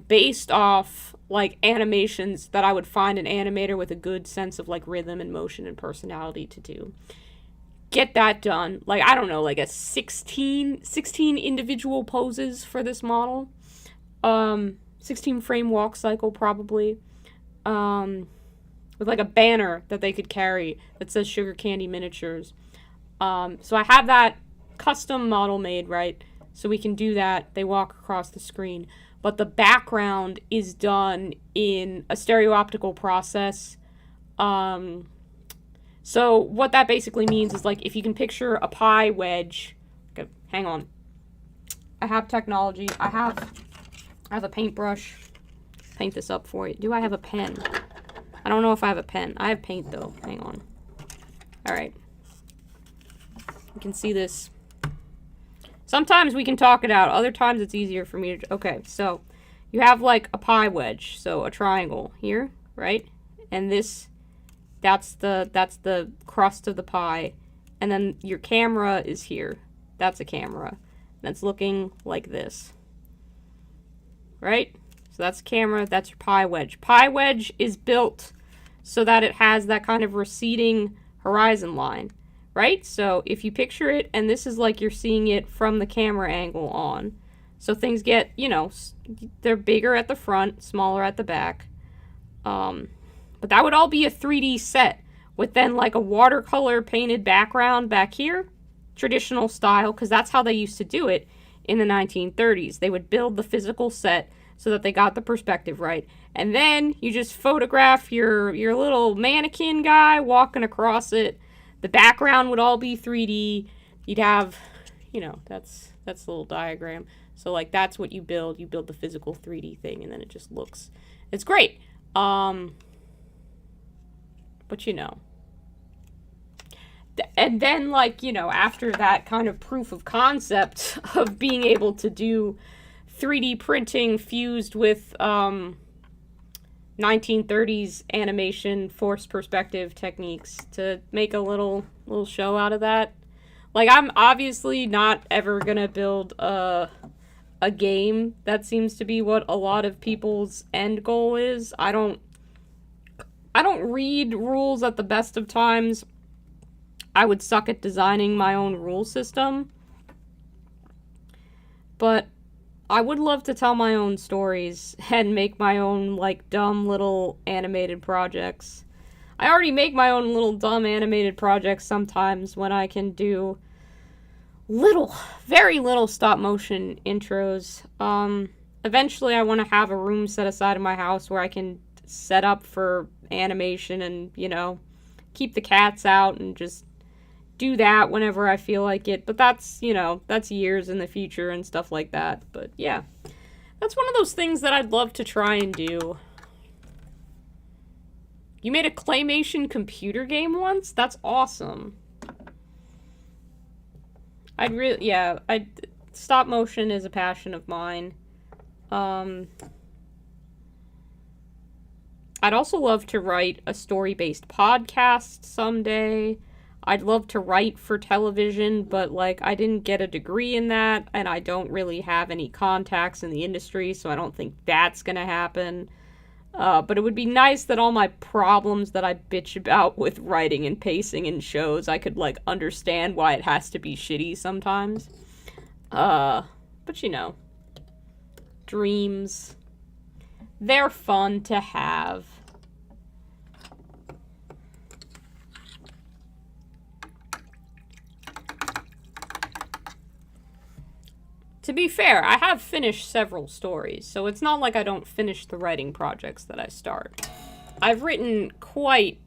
based off like animations that I would find an animator with a good sense of like rhythm and motion and personality to do. Get that done. Like, I don't know, like a 16 individual poses for this model. 16 frame walk cycle probably. With like a banner that they could carry that says Sugar Candy Miniatures. So I have that custom model made, right? So we can do that. They walk across the screen. But the background is done in a stereooptical process. So what that basically means is, like, if you can picture a pie wedge. Okay, hang on. I have technology. I have a paintbrush. Paint this up for you. Do I have a pen? I don't know if I have a pen. I have paint, though. Hang on. All right. You can see this. Sometimes we can talk it out. Other times it's easier for me to... Okay, so you have like a pie wedge. So a triangle here, right? And this, that's the crust of the pie. And then your camera is here. That's a camera. That's looking like this. Right? So that's a camera. That's your pie wedge. Pie wedge is built so that it has that kind of receding horizon line. Right? So if you picture it, and this is like you're seeing it from the camera angle on. So things get, you know, they're bigger at the front, smaller at the back. But that would all be a 3D set with then like a watercolor painted background back here. Traditional style, because that's how they used to do it in the 1930s. They would build the physical set so that they got the perspective right. And then you just photograph your little mannequin guy walking across it. The background would all be 3D. You'd have, you know, that's the little diagram. So, like, that's what you build. You build the physical 3D thing, and then it just looks... It's great. But, you know. And then, like, you know, after that kind of proof of concept of being able to do 3D printing fused with 1930s animation forced perspective techniques to make a little show out of that. Like, I'm obviously not ever gonna build a game. That seems to be what a lot of people's end goal is. I don't read rules at the best of times. I would suck at designing my own rule system. But I would love to tell my own stories and make my own, like, dumb little animated projects. I already make my own little dumb animated projects sometimes when I can do very little stop motion intros. Eventually I want to have a room set aside in my house where I can set up for animation and, you know, keep the cats out and just do that whenever I feel like it. But that's, you know, that's years in the future and stuff like that. But yeah, that's one of those things that I'd love to try and do. You made a claymation computer game once? That's awesome. Stop motion is a passion of mine. I'd also love to write a story-based podcast someday. I'd love to write for television, but, like, I didn't get a degree in that, and I don't really have any contacts in the industry, so I don't think that's gonna happen. But it would be nice that all my problems that I bitch about with writing and pacing in shows, I could, like, understand why it has to be shitty sometimes. But you know, dreams, they're fun to have. To be fair, I have finished several stories, so it's not like I don't finish the writing projects that I start. I've written quite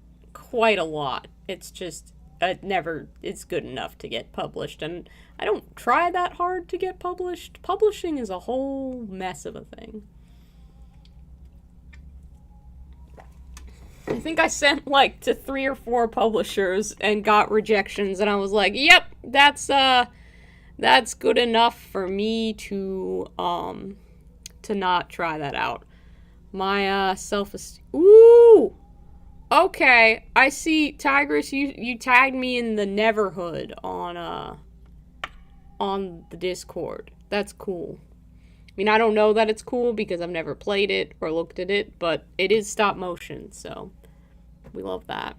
a lot. It's just, it's good enough to get published, and I don't try that hard to get published. Publishing is a whole mess of a thing. I think I sent, like, to 3 or 4 publishers and got rejections, and I was like, yep, that's good enough for me to not try that out. My self-esteem. Ooh! Okay, I see, Tigress, you tagged me in the Neverhood on the Discord. That's cool. I mean, I don't know that it's cool because I've never played it or looked at it, but it is stop motion, so we love that.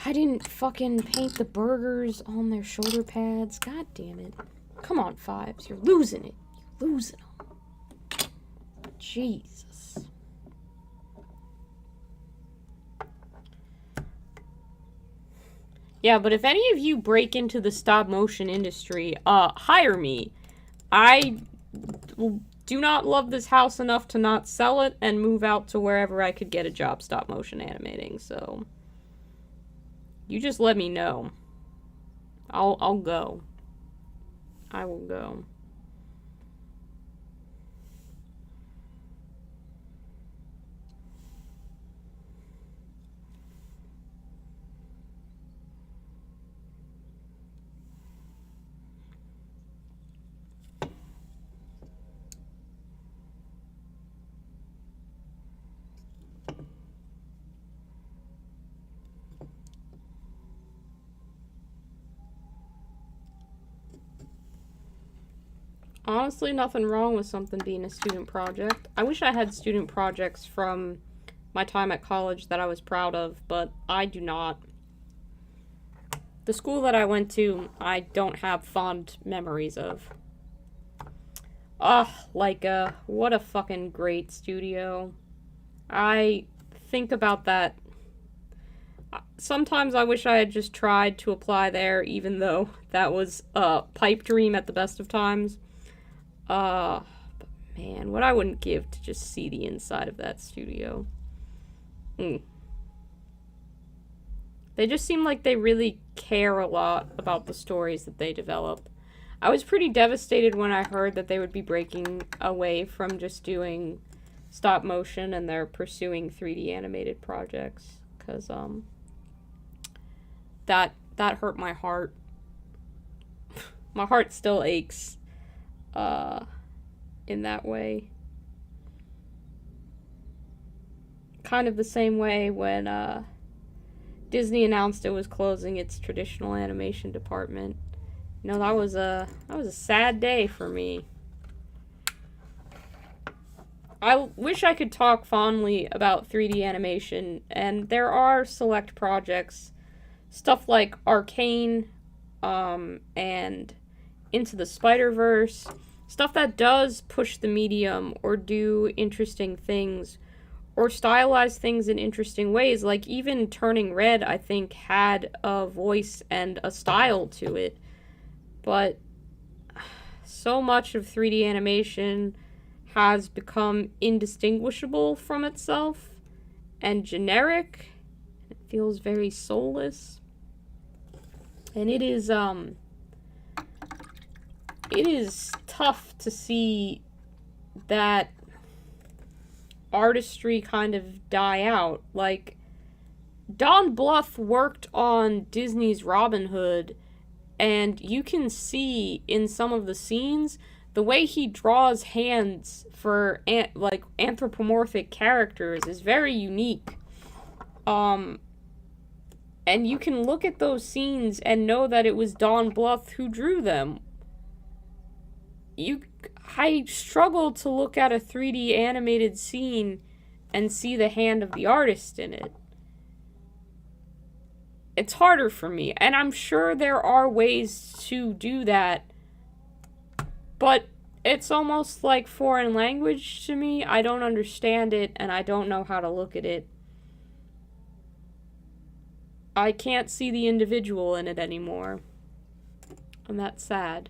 I didn't fucking paint the burgers on their shoulder pads. God damn it. Come on, Fives. You're losing it. You're losing them. Jesus. Yeah, but if any of you break into the stop motion industry, hire me. I do not love this house enough to not sell it and move out to wherever I could get a job stop motion animating, so you just let me know. I'll go. I will go. Honestly, nothing wrong with something being a student project. I wish I had student projects from my time at college that I was proud of, but I do not. The school that I went to, I don't have fond memories of. What a fucking great studio. I think about that. Sometimes I wish I had just tried to apply there, even though that was a pipe dream at the best of times. But man, what I wouldn't give to just see the inside of that studio. They just seem like they really care a lot about the stories that they develop. I was pretty devastated when I heard that they would be breaking away from just doing stop motion and they're pursuing 3D animated projects, because that hurt my heart. My heart still aches in that way. Kind of the same way when Disney announced it was closing its traditional animation department. You know, that was a sad day for me. I wish I could talk fondly about 3D animation, and there are select projects, stuff like Arcane, and Into the Spider-Verse, stuff that does push the medium or do interesting things or stylize things in interesting ways. Like even Turning Red, I think, had a voice and a style to it. But so much of 3D animation has become indistinguishable from itself and generic. It feels very soulless. And it is tough to see that artistry kind of die out. Like, Don Bluth worked on Disney's Robin Hood, and you can see in some of the scenes the way he draws hands for anthropomorphic characters is very unique. And you can look at those scenes and know that it was Don Bluth who drew them. I struggle to look at a 3D animated scene and see the hand of the artist in it. It's harder for me, and I'm sure there are ways to do that, but it's almost like foreign language to me. I don't understand it, and I don't know how to look at it. I can't see the individual in it anymore, and that's sad.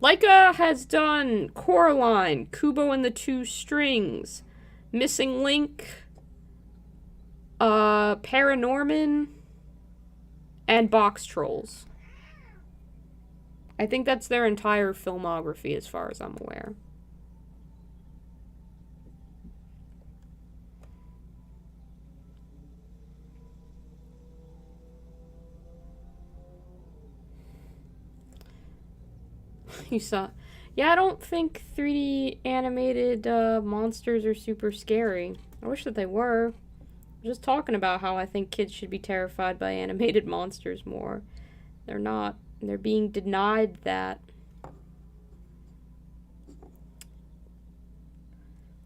Laika has done Coraline, Kubo and the Two Strings, Missing Link, Paranorman, and Box Trolls. I think that's their entire filmography as far as I'm aware. You saw... Yeah, I don't think 3D animated monsters are super scary. I wish that they were. I'm just talking about how I think kids should be terrified by animated monsters more. They're not. They're being denied that.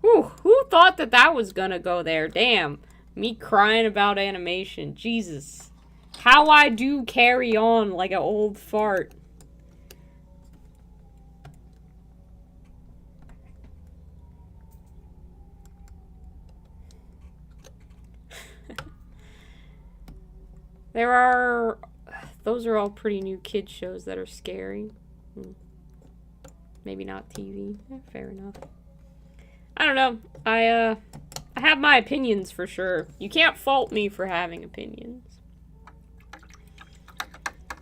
Whew, who thought that that was gonna go there? Damn. Me crying about animation. Jesus. How I do carry on like an old fart. There are... Those are all pretty new kids shows that are scary. Maybe not TV. Fair enough. I don't know. I have my opinions for sure. You can't fault me for having opinions.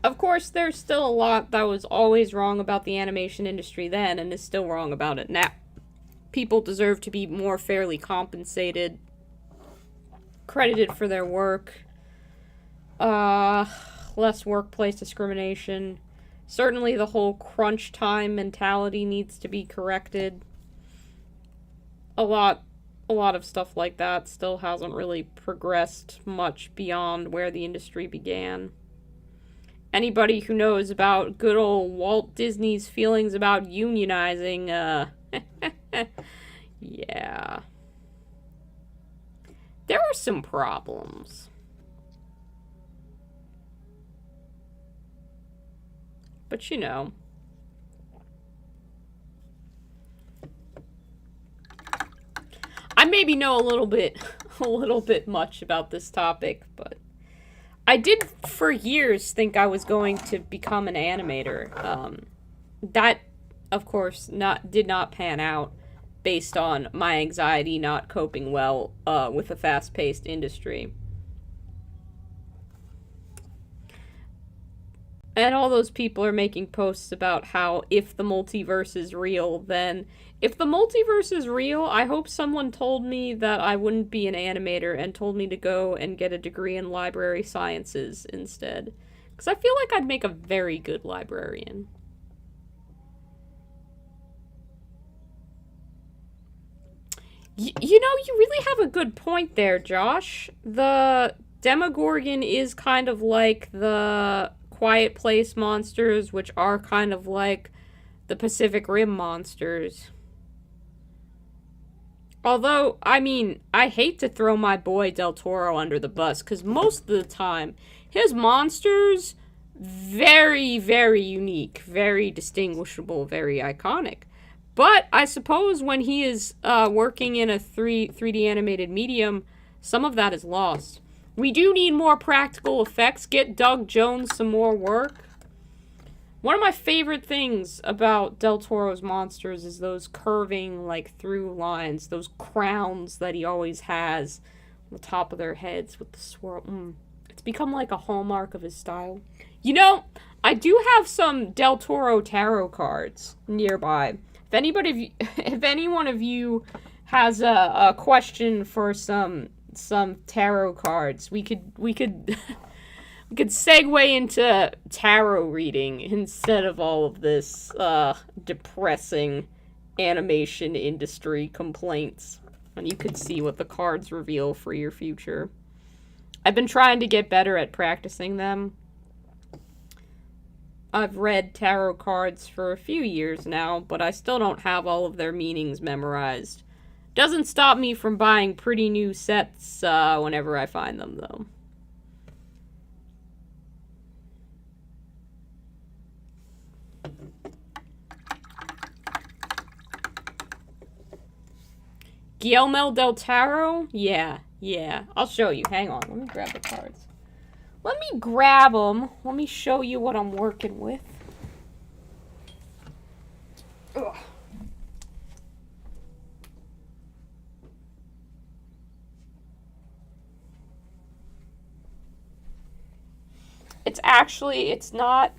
Of course, there's still a lot that was always wrong about the animation industry then and is still wrong about it now. People deserve to be more fairly compensated, credited for their work. Less workplace discrimination. Certainly the whole crunch time mentality needs to be corrected. A lot of stuff like that still hasn't really progressed much beyond where the industry began. Anybody who knows about good old Walt Disney's feelings about unionizing, yeah. There were some problems. But you know. I maybe know a little bit much about this topic, but I did for years think I was going to become an animator. That, of course, did not pan out based on my anxiety not coping well with a fast-paced industry. And all those people are making posts about how if the multiverse is real, then... If the multiverse is real, I hope someone told me that I wouldn't be an animator and told me to go and get a degree in library sciences instead. Because I feel like I'd make a very good librarian. You know, you really have a good point there, Josh. The Demogorgon is kind of like the Quiet Place monsters, which are kind of like the Pacific Rim monsters. Although, I mean, I hate to throw my boy Del Toro under the bus, because most of the time, his monsters, very, very unique, very distinguishable, very iconic. But I suppose when he is working in a 3D animated medium, some of that is lost. We do need more practical effects. Get Doug Jones some more work. One of my favorite things about Del Toro's monsters is those curving, like, through lines, those crowns that he always has on the top of their heads with the swirl. It's become like a hallmark of his style. You know, I do have some Del Toro tarot cards nearby. If any one of you has a question for some tarot cards, we could we could segue into tarot reading instead of all of this depressing animation industry complaints. And you could see what the cards reveal for your future. I've been trying to get better at practicing them. I've read tarot cards for a few years now, but I still don't have all of their meanings memorized. Doesn't stop me from buying pretty new sets whenever I find them, though. Guillermo del Toro? Yeah. I'll show you. Hang on. Let me grab the cards. Let me grab them. Let me show you what I'm working with. Ugh. It's not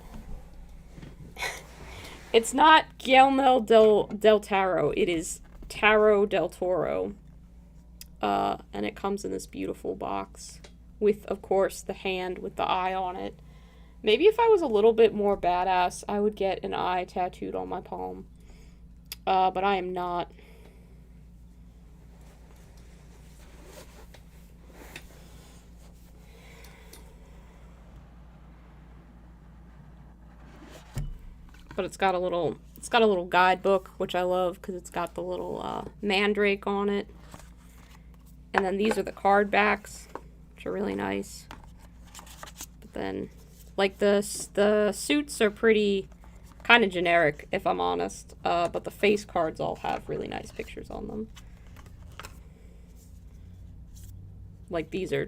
it's not Guillermo del Toro. It is Tarot del Toro. And it comes in this beautiful box with, of course, the hand with the eye on it. Maybe if I was a little bit more badass, I would get an eye tattooed on my palm. But I am not. But it's got a little guidebook, which I love because it's got the little mandrake on it. And then these are the card backs, which are really nice. But then, like, the suits are pretty kind of generic, if I'm honest. But the face cards all have really nice pictures on them. Like, these are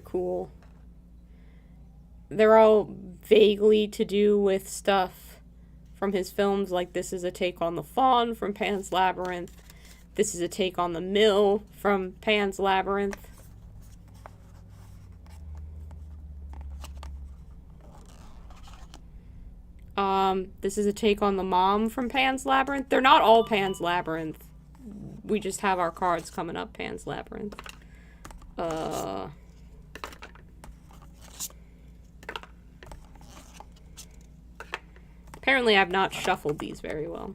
cool. They're all vaguely to do with stuff from his films, like this is a take on the Faun from Pan's Labyrinth. This is a take on the Mill from Pan's Labyrinth. This is a take on the Mom from Pan's Labyrinth. They're not all Pan's Labyrinth. We just have our cards coming up Pan's Labyrinth. Apparently I've not shuffled these very well.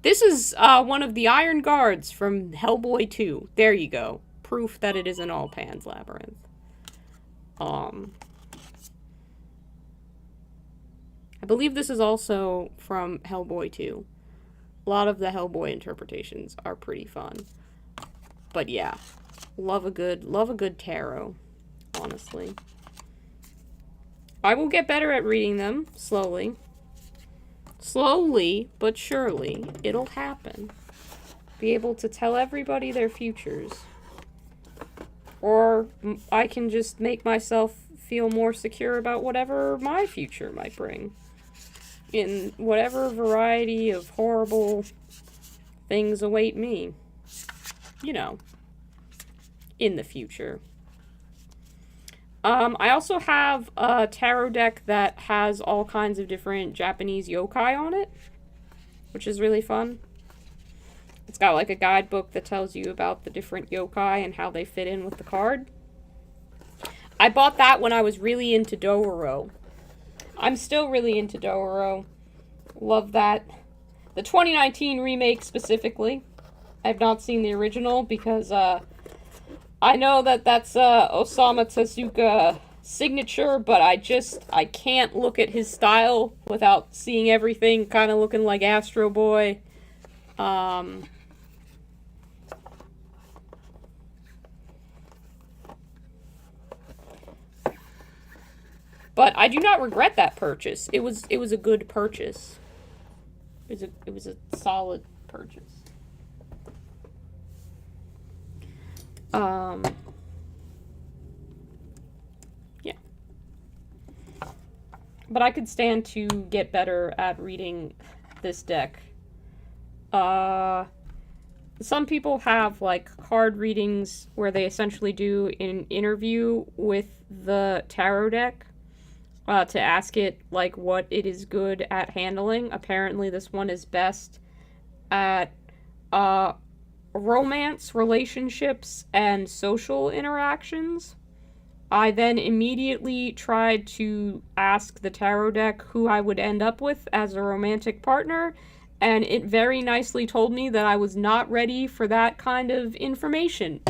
This is one of the Iron Guards from Hellboy 2. There you go. Proof that it isn't all Pan's Labyrinth. I believe this is also from Hellboy 2. A lot of the Hellboy interpretations are pretty fun. But yeah, love a good tarot, honestly. I will get better at reading them, slowly. Slowly, but surely, it'll happen. Be able to tell everybody their futures. Or I can just make myself feel more secure about whatever my future might bring. In whatever variety of horrible things await me. You know, in the future. I also have a tarot deck that has all kinds of different Japanese yokai on it, which is really fun. It's got like a guidebook that tells you about the different yokai and how they fit in with the card. I bought that when I was really into Dororo. I'm still really into Dororo. Love that. The 2019 remake specifically. I've not seen the original because, I know that that's Osamu Tezuka signature, but I can't look at his style without seeing everything kind of looking like Astro Boy. But I do not regret that purchase. It was a good purchase. It was a solid purchase. Yeah. But I could stand to get better at reading this deck. Some people have, like, card readings where they essentially do an interview with the tarot deck to ask it, like, what it is good at handling. Apparently this one is best at, romance, relationships, and social interactions. I then immediately tried to ask the tarot deck who I would end up with as a romantic partner, and it very nicely told me that I was not ready for that kind of information.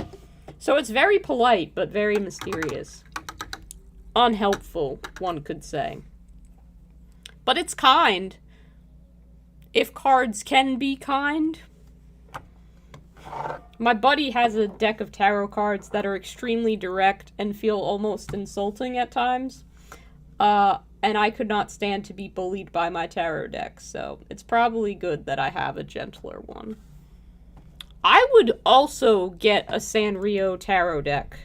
So it's very polite, but very mysterious. unhelpful, one could say. But it's kind. If cards can be kind. My buddy has a deck of tarot cards that are extremely direct and feel almost insulting at times. And I could not stand to be bullied by my tarot deck, so it's probably good that I have a gentler one. I would also get a Sanrio tarot deck.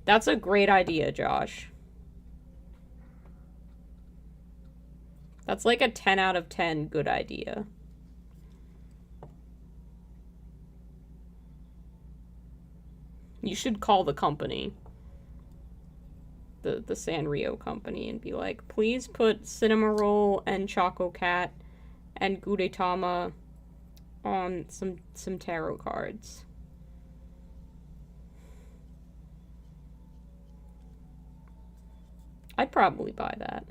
That's a great idea, Josh. That's like a 10 out of 10 good idea. You should call the company. The Sanrio company and be like, please put Cinnamoroll and Choco Cat and Gudetama on some tarot cards. I'd probably buy that.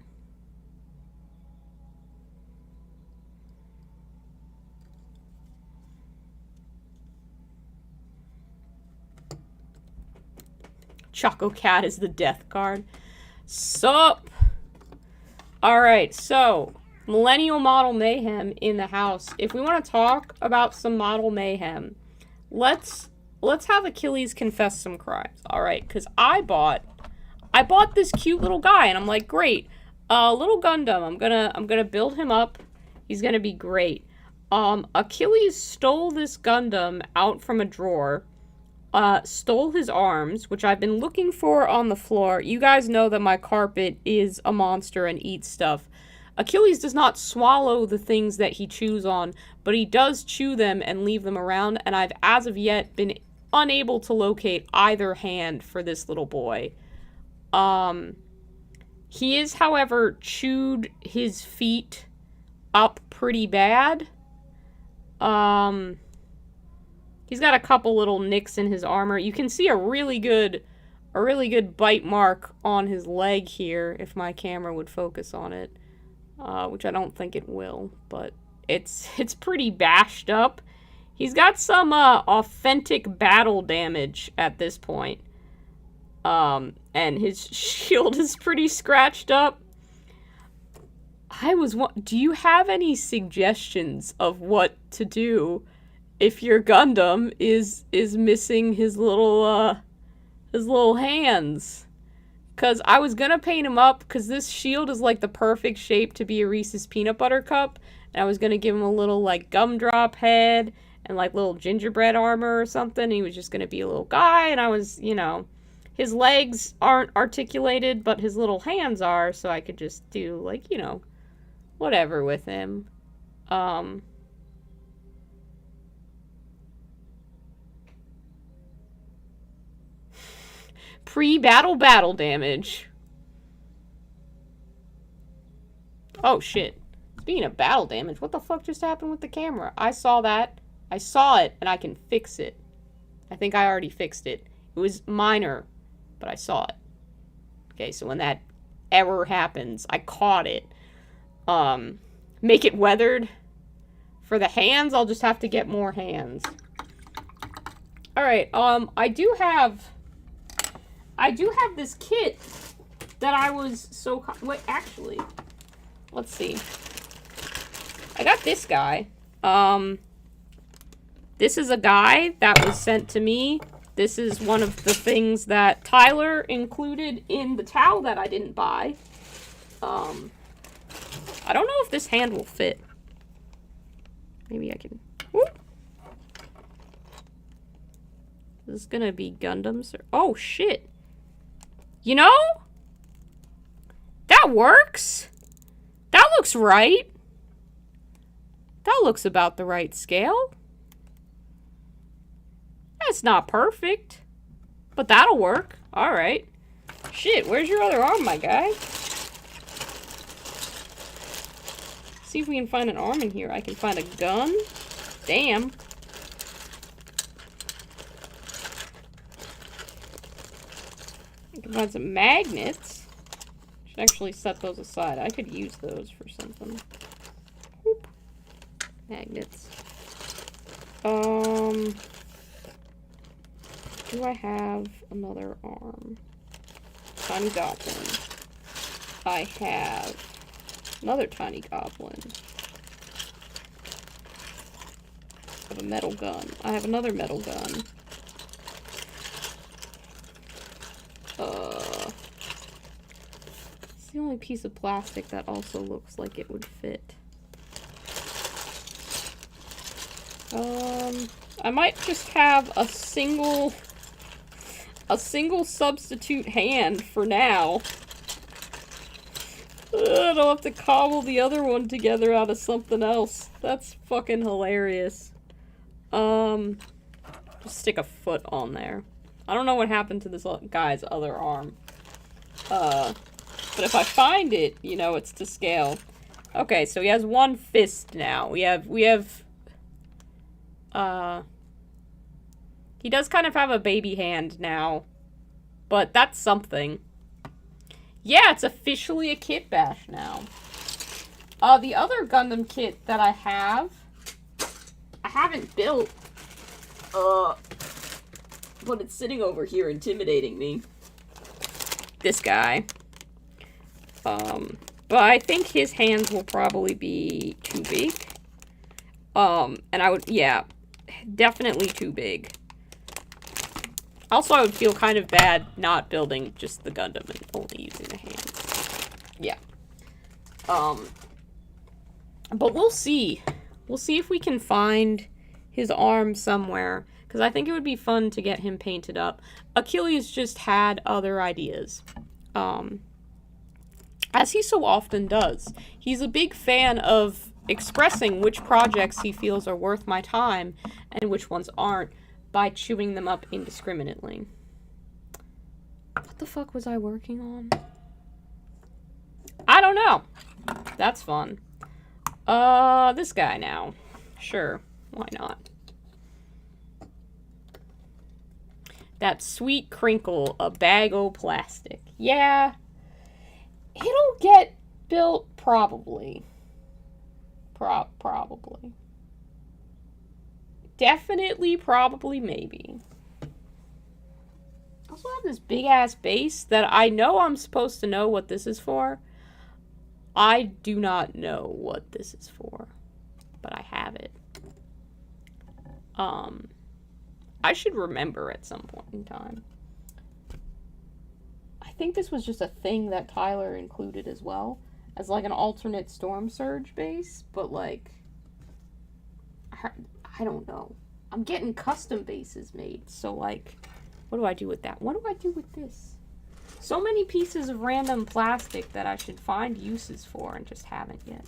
Choco Cat is the death card. Sup? Alright, so Millennial Model Mayhem in the house. If we want to talk about some Model Mayhem, let's have Achilles confess some crimes. Alright, because I bought this cute little guy, and I'm like, great. Little Gundam. I'm gonna build him up. He's gonna be great. Achilles stole this Gundam out from a drawer. Stole his arms, which I've been looking for on the floor. You guys know that my carpet is a monster and eats stuff. Achilles does not swallow the things that he chews on, but he does chew them and leave them around, and I've as of yet been unable to locate either hand for this little boy. He is, however, chewed his feet up pretty bad. He's got a couple little nicks in his armor. You can see a really good bite mark on his leg here, if my camera would focus on it. Which I don't think it will, but it's pretty bashed up. He's got some authentic battle damage at this point. And his shield is pretty scratched up. Do you have any suggestions of what to do if your Gundam is missing his little hands? Because I was gonna paint him up, because this shield is like the perfect shape to be a Reese's Peanut Butter Cup, and I was gonna give him a little like gumdrop head and like little gingerbread armor or something. He was just gonna be a little guy, and I was, you know, his legs aren't articulated, but his little hands are, so I could just do like, you know, whatever with him. Pre-battle damage. Oh, shit. Speaking of battle damage, what the fuck just happened with the camera? I saw that. I saw it, and I can fix it. I think I already fixed it. It was minor, but I saw it. Okay, so when that error happens, I caught it. Make it weathered. For the hands, I'll just have to get more hands. Alright, I do have this kit that I was so... Wait, actually, let's see. I got this guy. This is a guy that was sent to me. This is one of the things that Tyler included in the towel that I didn't buy. I don't know if this hand will fit. Maybe I can... Whoop. This is gonna be Gundams. Oh, shit. You know? That works. That looks right. That looks about the right scale. That's not perfect, but that'll work. Alright. Shit, where's your other arm, my guy? See if we can find an arm in here. I can find a gun. Damn. I can find some magnets. Should actually set those aside. I could use those for something. Whoop. Magnets. Do I have another arm? tiny goblin. I have another tiny goblin. I have a metal gun. I have another metal gun. It's the only piece of plastic that also looks like it would fit. I might just have a single substitute hand for now. I don't have to cobble the other one together out of something else. That's fucking hilarious. Just stick a foot on there. I don't know what happened to this guy's other arm. But if I find it, you know, it's to scale. Okay, so he has one fist now. We have, he does kind of have a baby hand now. But that's something. Yeah, it's officially a kit bash now. The other Gundam kit that I haven't built. But it's sitting over here intimidating me. This guy. But I think his hands will probably be too big. And I would, yeah, definitely too big. Also, I would feel kind of bad not building just the Gundam and only using the hands. Yeah. But we'll see. We'll see if we can find his arm somewhere. Because I think it would be fun to get him painted up. Achilles just had other ideas. As he so often does. He's a big fan of expressing which projects he feels are worth my time and which ones aren't by chewing them up indiscriminately. What the fuck was I working on? I don't know. That's fun. This guy now. Sure. Why not? That sweet crinkle, a bag o' plastic. Yeah. It'll get built probably. Probably. Definitely, probably, maybe. I also have this big-ass base that I know I'm supposed to know what this is for. I do not know what this is for. But I have it. I should remember at some point in time. I think this was just a thing that Tyler included as well. As like an alternate Storm Surge base. But like... I don't know. I'm getting custom bases made. So like... What do I do with that? What do I do with this? So many pieces of random plastic that I should find uses for and just haven't yet.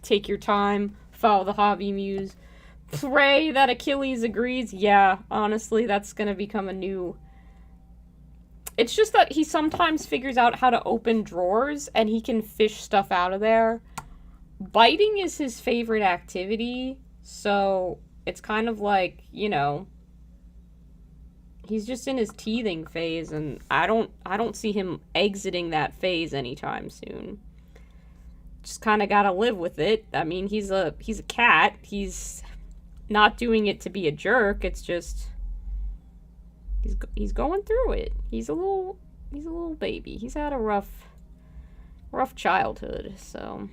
Take your time. Follow the hobby muse. Pray that Achilles agrees. Yeah, honestly, that's gonna become a new... It's just that he sometimes figures out how to open drawers and he can fish stuff out of there. Biting is his favorite activity, so it's kind of like, you know, he's just in his teething phase, and I don't see him exiting that phase anytime soon. Just kind of gotta live with it. I mean, he's a cat. He's not doing it to be a jerk. It's just he's going through it. He's a little baby. He's had a rough childhood, so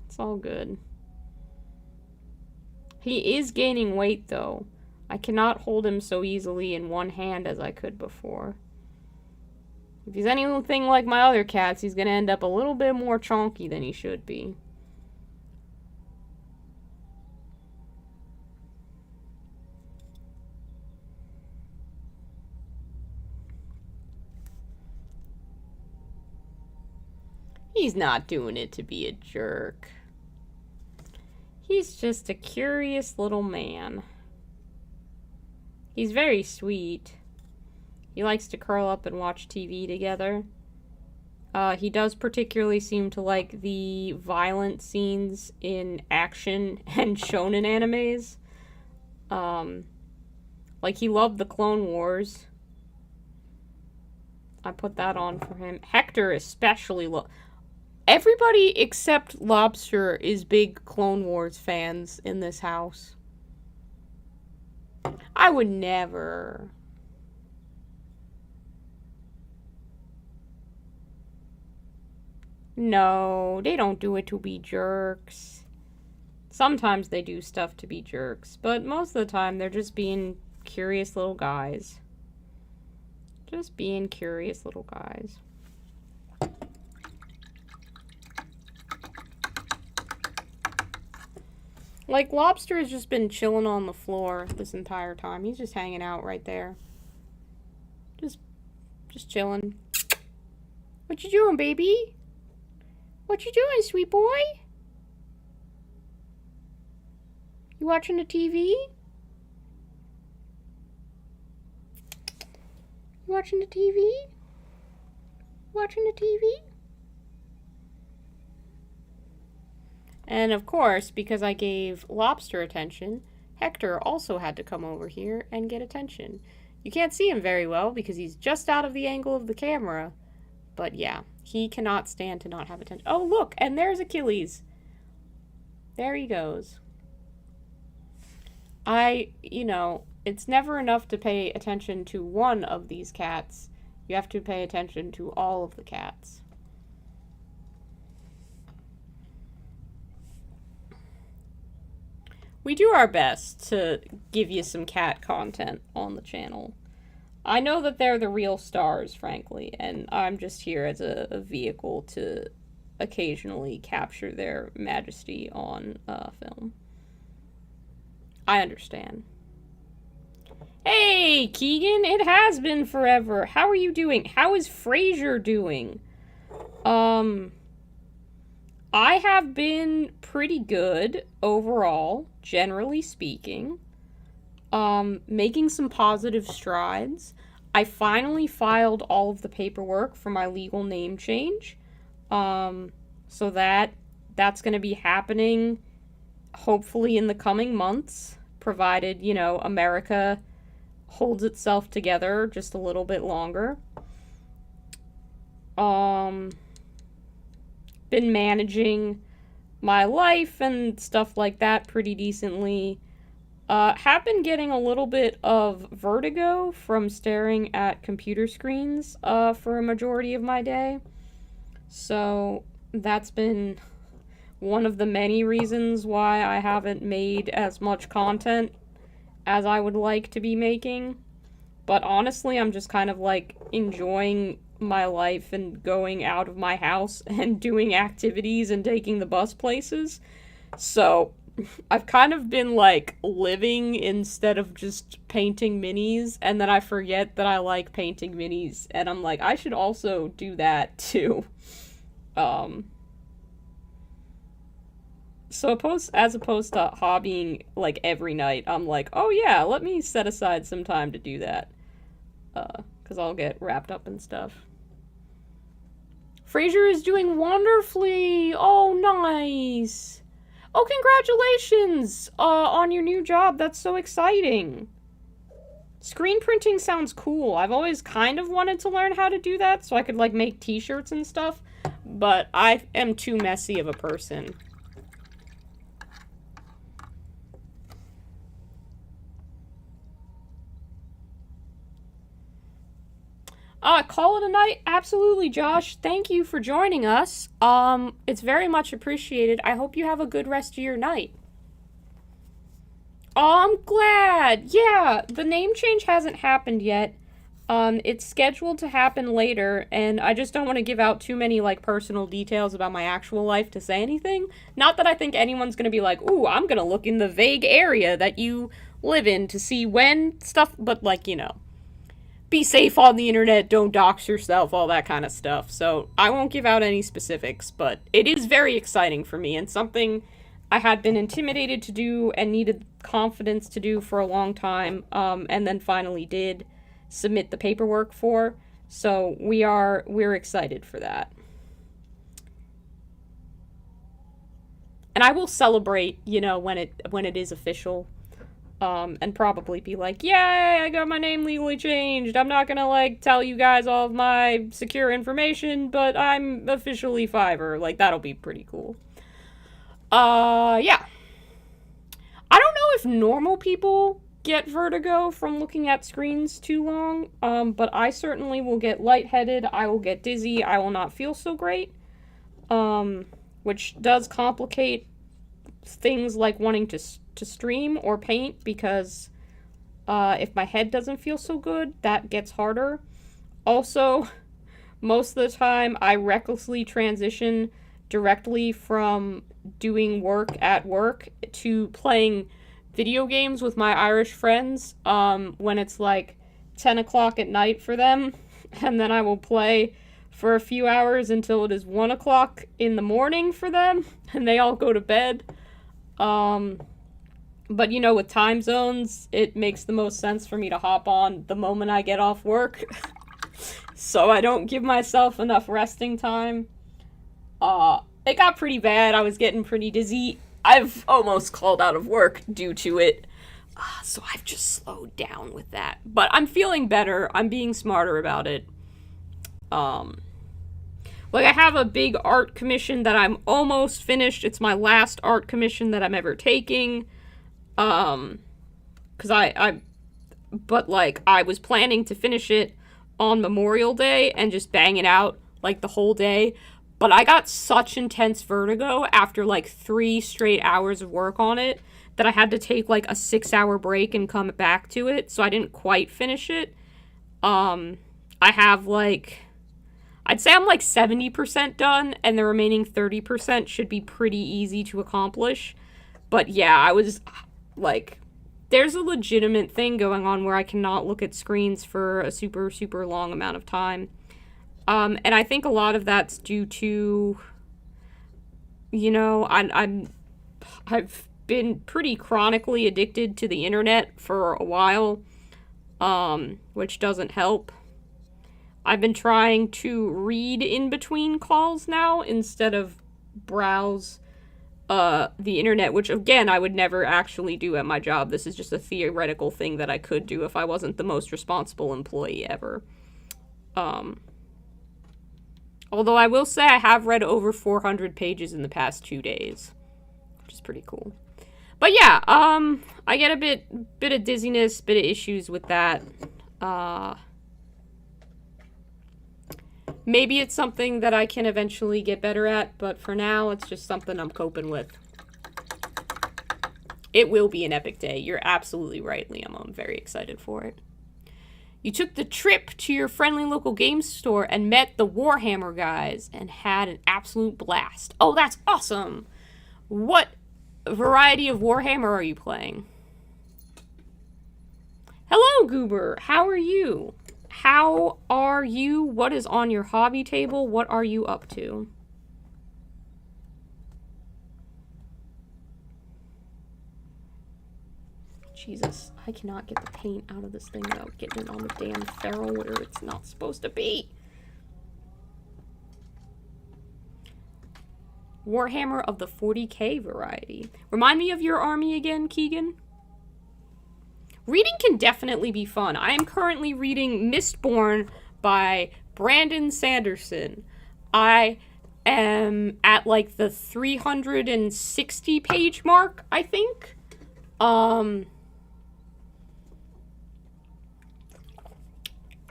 it's all good. He is gaining weight, though. I cannot hold him so easily in one hand as I could before. If he's anything like my other cats, he's gonna end up a little bit more chonky than he should be. He's not doing it to be a jerk. He's just a curious little man. He's very sweet. He likes to curl up and watch TV together. He does particularly seem to like the violent scenes in action and shonen animes. Like, he loved the Clone Wars. I put that on for him. Hector especially everybody except Lobster is big Clone Wars fans in this house. I would never. No, they don't do it to be jerks. Sometimes they do stuff to be jerks, but most of the time they're just being curious little guys. Just being curious little guys. Like, Lobster has just been chilling on the floor this entire time. He's just hanging out right there. Just chilling. What you doing, baby? What you doing, sweet boy? You watching the TV? You watching the TV? Watching the TV? And of course, because I gave Lobster attention, Hector also had to come over here and get attention. You can't see him very well because he's just out of the angle of the camera. But yeah, he cannot stand to not have attention. Oh, look, and there's Achilles. There he goes. It's never enough to pay attention to one of these cats. You have to pay attention to all of the cats. We do our best to give you some cat content on the channel. I know that they're the real stars, frankly, and I'm just here as a vehicle to occasionally capture their majesty on film. I understand. Hey, Keegan, it has been forever. How are you doing? How is Frasier doing? I have been pretty good overall, generally speaking. Making some positive strides. I finally filed all of the paperwork for my legal name change. So that's going to be happening hopefully in the coming months, provided, America holds itself together just a little bit longer. Been managing my life and stuff like that pretty decently. Have been getting a little bit of vertigo from staring at computer screens for a majority of my day. So that's been one of the many reasons why I haven't made as much content as I would like to be making. But honestly, I'm just kind of like enjoying my life and going out of my house and doing activities and taking the bus places. So I've kind of been like living instead of just painting minis, and then I forget that I like painting minis, and I'm like, I should also do that too. So as opposed to hobbying like every night, I'm like, oh yeah, let me set aside some time to do that. 'Cause I'll get wrapped up in stuff. Frasier is doing wonderfully. Oh, nice. Oh, congratulations on your new job. That's so exciting. Screen printing sounds cool. I've always kind of wanted to learn how to do that so I could like make t-shirts and stuff, but I am too messy of a person. Call it a night? Absolutely, Josh. Thank you for joining us. It's very much appreciated. I hope you have a good rest of your night. Oh, I'm glad. Yeah, the name change hasn't happened yet. It's scheduled to happen later, and I just don't want to give out too many, like, personal details about my actual life to say anything. Not that I think anyone's gonna be like, ooh, I'm gonna look in the vague area that you live in to see when stuff, but, like, be safe on the internet, don't dox yourself, all that kind of stuff. So I won't give out any specifics, but it is very exciting for me and something I had been intimidated to do and needed confidence to do for a long time, and then finally did submit the paperwork for. So we're excited for that. And I will celebrate, when it is official. And probably be like, yay, I got my name legally changed. I'm not gonna, like, tell you guys all of my secure information, but I'm officially Fiverr. Like, that'll be pretty cool. Yeah. I don't know if normal people get vertigo from looking at screens too long, but I certainly will get lightheaded, I will get dizzy, I will not feel so great, which does complicate things like wanting to stream or paint, because if my head doesn't feel so good, that gets harder. Also, most of the time, I recklessly transition directly from doing work at work to playing video games with my Irish friends when it's like 10 o'clock at night for them, and then I will play for a few hours until it is 1 o'clock in the morning for them, and they all go to bed. But you know, with time zones, it makes the most sense for me to hop on the moment I get off work, so I don't give myself enough resting time. It got pretty bad. I was getting pretty dizzy. I've almost called out of work due to it. So I've just slowed down with that. But I'm feeling better. I'm being smarter about it. Like, I have a big art commission that I'm almost finished. It's my last art commission that I'm ever taking. Because but, like, I was planning to finish it on Memorial Day and just bang it out, like, the whole day. But I got such intense vertigo after, like, 3 straight hours of work on it that I had to take, like, a 6-hour break and come back to it, so I didn't quite finish it. I have, like, I'd say I'm, like, 70% done, and the remaining 30% should be pretty easy to accomplish. But, yeah, I was, like, there's a legitimate thing going on where I cannot look at screens for a super, super long amount of time. And I think a lot of that's due to, you know, I've been pretty chronically addicted to the internet for a while, which doesn't help. I've been trying to read in between calls now instead of browse the internet, which, again, I would never actually do at my job. This is just a theoretical thing that I could do if I wasn't the most responsible employee ever. Although I will say I have read over 400 pages in the past 2 days, which is pretty cool. But yeah, I get a bit of dizziness, bit of issues with that. Maybe it's something that I can eventually get better at, but for now, it's just something I'm coping with. It will be an epic day. You're absolutely right, Liam. I'm very excited for it. You took the trip to your friendly local game store and met the Warhammer guys and had an absolute blast. Oh, that's awesome! What variety of Warhammer are you playing? Hello, Goober. How are you? How are you? What is on your hobby table? What are you up to? Jesus, I cannot get the paint out of this thing without getting it on the damn ferrule where it's not supposed to be. Warhammer of the 40k variety. Remind me of your army again, Keegan. Reading can definitely be fun. I am currently reading Mistborn by Brandon Sanderson. I am at, like, the 360 page mark, I think.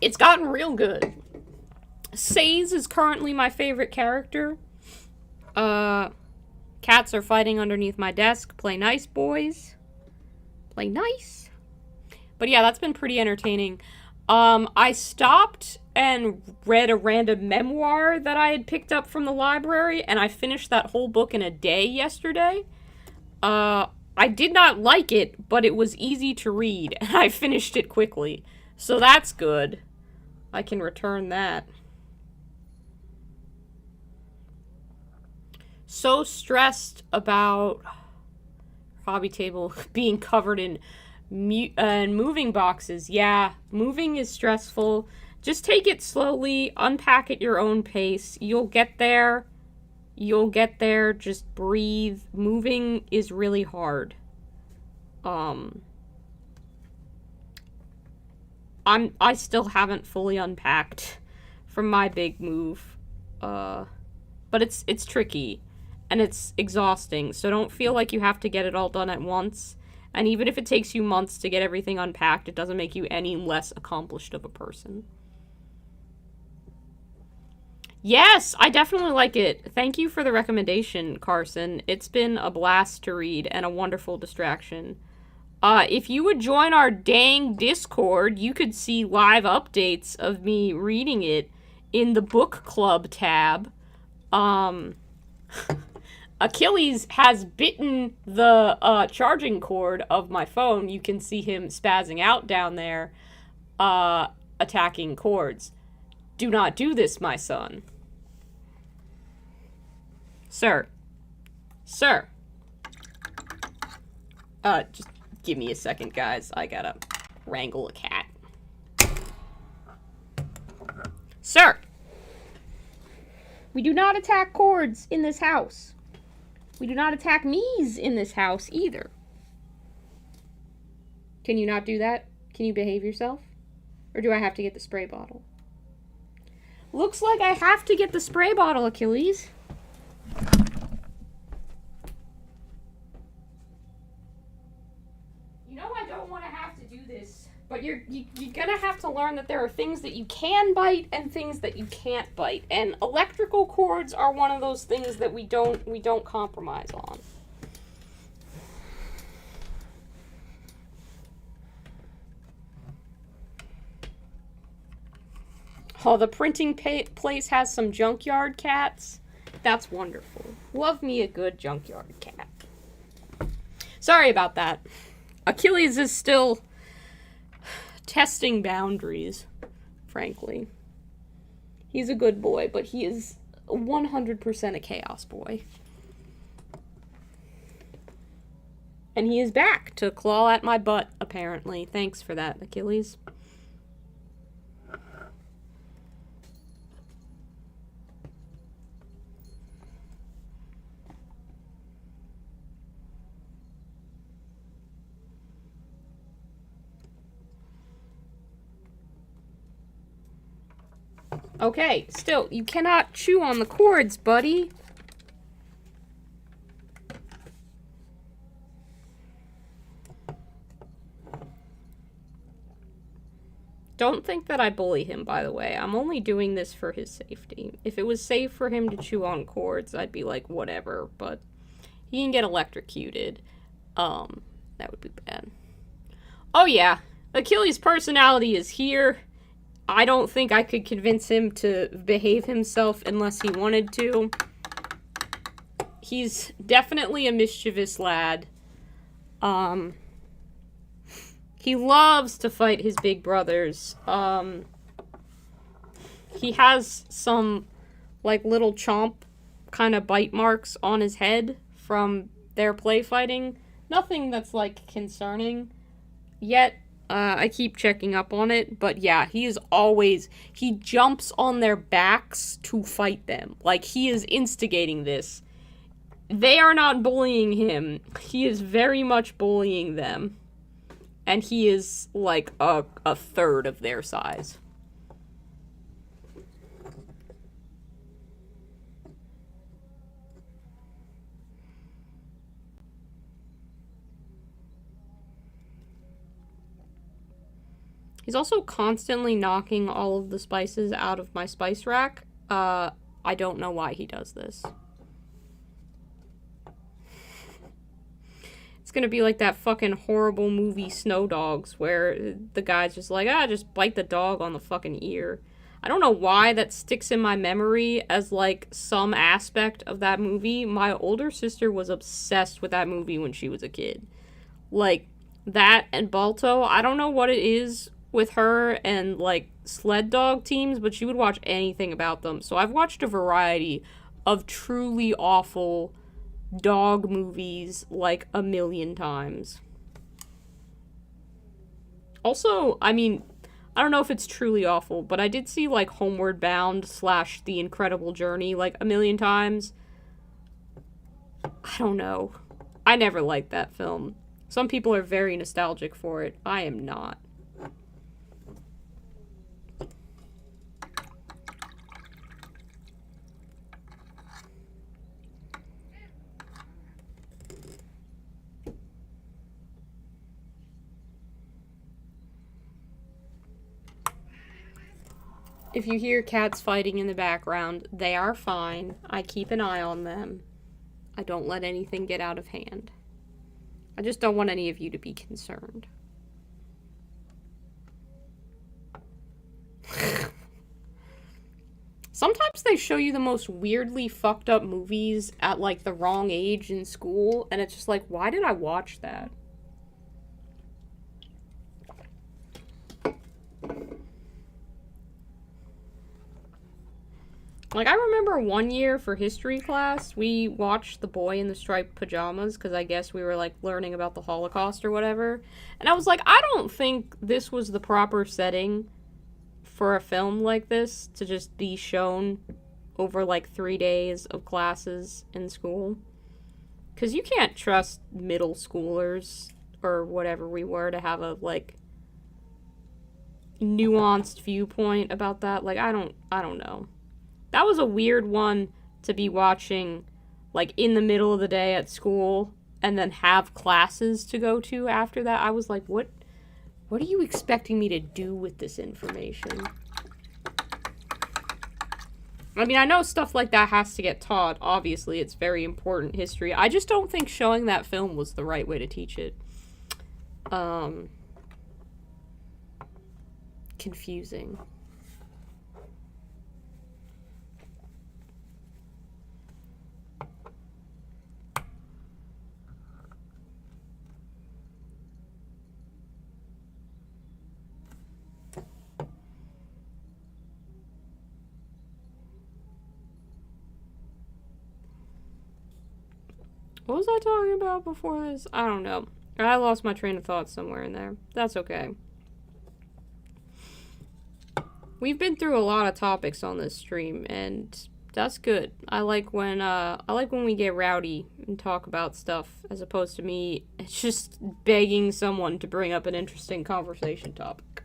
It's gotten real good. Saze is currently my favorite character. Cats are fighting underneath my desk. Play nice, boys. Play nice. But yeah, that's been pretty entertaining. I stopped and read a random memoir that I had picked up from the library, and I finished that whole book in a day yesterday. I did not like it, but it was easy to read, and I finished it quickly. So that's good. I can return that. So stressed about hobby table being covered in moving boxes. Yeah, moving is stressful. Just take it slowly, unpack at your own pace. You'll get there. You'll get there. Just breathe. Moving is really hard. I still haven't fully unpacked from my big move. But it's tricky and it's exhausting. So don't feel like you have to get it all done at once. And even if it takes you months to get everything unpacked, it doesn't make you any less accomplished of a person. Yes, I definitely like it. Thank you for the recommendation, Carson. It's been a blast to read and a wonderful distraction. If you would join our dang Discord, you could see live updates of me reading it in the book club tab. Achilles has bitten the charging cord of my phone. You can see him spazzing out down there, attacking cords. Do not do this, my son. Sir. Sir. Just give me a second, guys. I gotta wrangle a cat. Sir! We do not attack cords in this house. We do not attack me's in this house either. Can you not do that? Can you behave yourself? Or do I have to get the spray bottle? Looks like I have to get the spray bottle, Achilles. You know I don't want to have to do this, but you're gonna have to learn that there are things that you can bite and things that you can't bite, and electrical cords are one of those things that we don't compromise on. Oh, the printing place has some junkyard cats. That's wonderful. Love me a good junkyard cat. Sorry about that. Achilles is still testing boundaries, frankly. He's a good boy, but he is 100% a chaos boy. And he is back to claw at my butt, apparently. Thanks for that, Achilles. Okay, still, you cannot chew on the cords, buddy. Don't think that I bully him, by the way. I'm only doing this for his safety. If it was safe for him to chew on cords, I'd be like, whatever, but he can get electrocuted. That would be bad. Oh yeah, Achilles' personality is here. I don't think I could convince him to behave himself unless he wanted to. He's definitely a mischievous lad. He loves to fight his big brothers. He has some, like, little chomp kind of bite marks on his head from their play fighting. Nothing that's, like, concerning yet. I keep checking up on it, but yeah, he jumps on their backs to fight them. Like, he is instigating this. They are not bullying him. He is very much bullying them. And he is, like, a third of their size. He's also constantly knocking all of the spices out of my spice rack. I don't know why he does this. It's gonna be like that fucking horrible movie Snow Dogs, where the guy's just like, just bite the dog on the fucking ear. I don't know why that sticks in my memory as, like, some aspect of that movie. My older sister was obsessed with that movie when she was a kid. Like, that and Balto, I don't know what it is with her and, like, sled dog teams, but she would watch anything about them. So I've watched a variety of truly awful dog movies, like, a million times. Also, I mean, I don't know if it's truly awful, but I did see, like, Homeward Bound / The Incredible Journey, like, a million times. I don't know. I never liked that film. Some people are very nostalgic for it. I am not. If you hear cats fighting in the background, they are fine. I keep an eye on them. I don't let anything get out of hand. I just don't want any of you to be concerned. Sometimes they show you the most weirdly fucked up movies at, like, the wrong age in school, and it's just like, why did I watch that? Like, I remember one year for history class, we watched The Boy in the Striped Pajamas, because I guess we were, like, learning about the Holocaust or whatever. And I was like, I don't think this was the proper setting for a film like this to just be shown over, like, 3 days of classes in school. Because you can't trust middle schoolers, or whatever we were, to have a, like, nuanced viewpoint about that. Like, I don't know. That was a weird one to be watching, like, in the middle of the day at school, and then have classes to go to after that. I was like, what are you expecting me to do with this information? I mean, I know stuff like that has to get taught. Obviously, it's very important history. I just don't think showing that film was the right way to teach it. Confusing. What was I talking about before this? I don't know. I lost my train of thought somewhere in there. That's okay. We've been through a lot of topics on this stream, and that's good. I like when we get rowdy and talk about stuff, as opposed to me just begging someone to bring up an interesting conversation topic.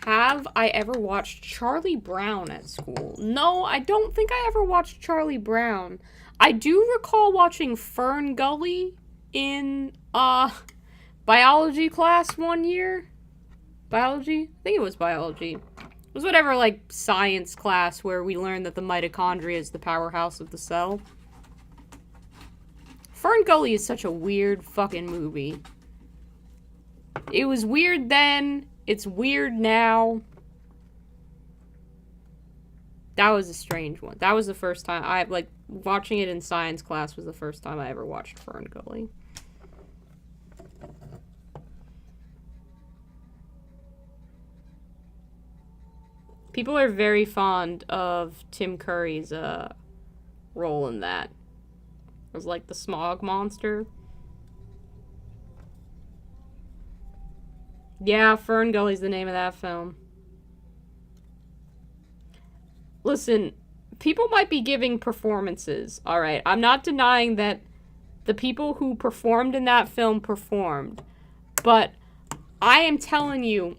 Have I ever watched Charlie Brown at school? No, I don't think I ever watched Charlie Brown. I do recall watching Fern Gully in, biology class one year. Biology? I think it was biology. It was whatever, like, science class where we learned that the mitochondria is the powerhouse of the cell. Fern Gully is such a weird fucking movie. It was weird then. It's weird now. That was a strange one. That was the first time watching it in science class was the first time I ever watched Fern Gully. People are very fond of Tim Curry's role in that. It was like the smog monster. Yeah, Fern Gully's the name of that film. Listen, people might be giving performances, alright? I'm not denying that the people who performed in that film performed. But I am telling you,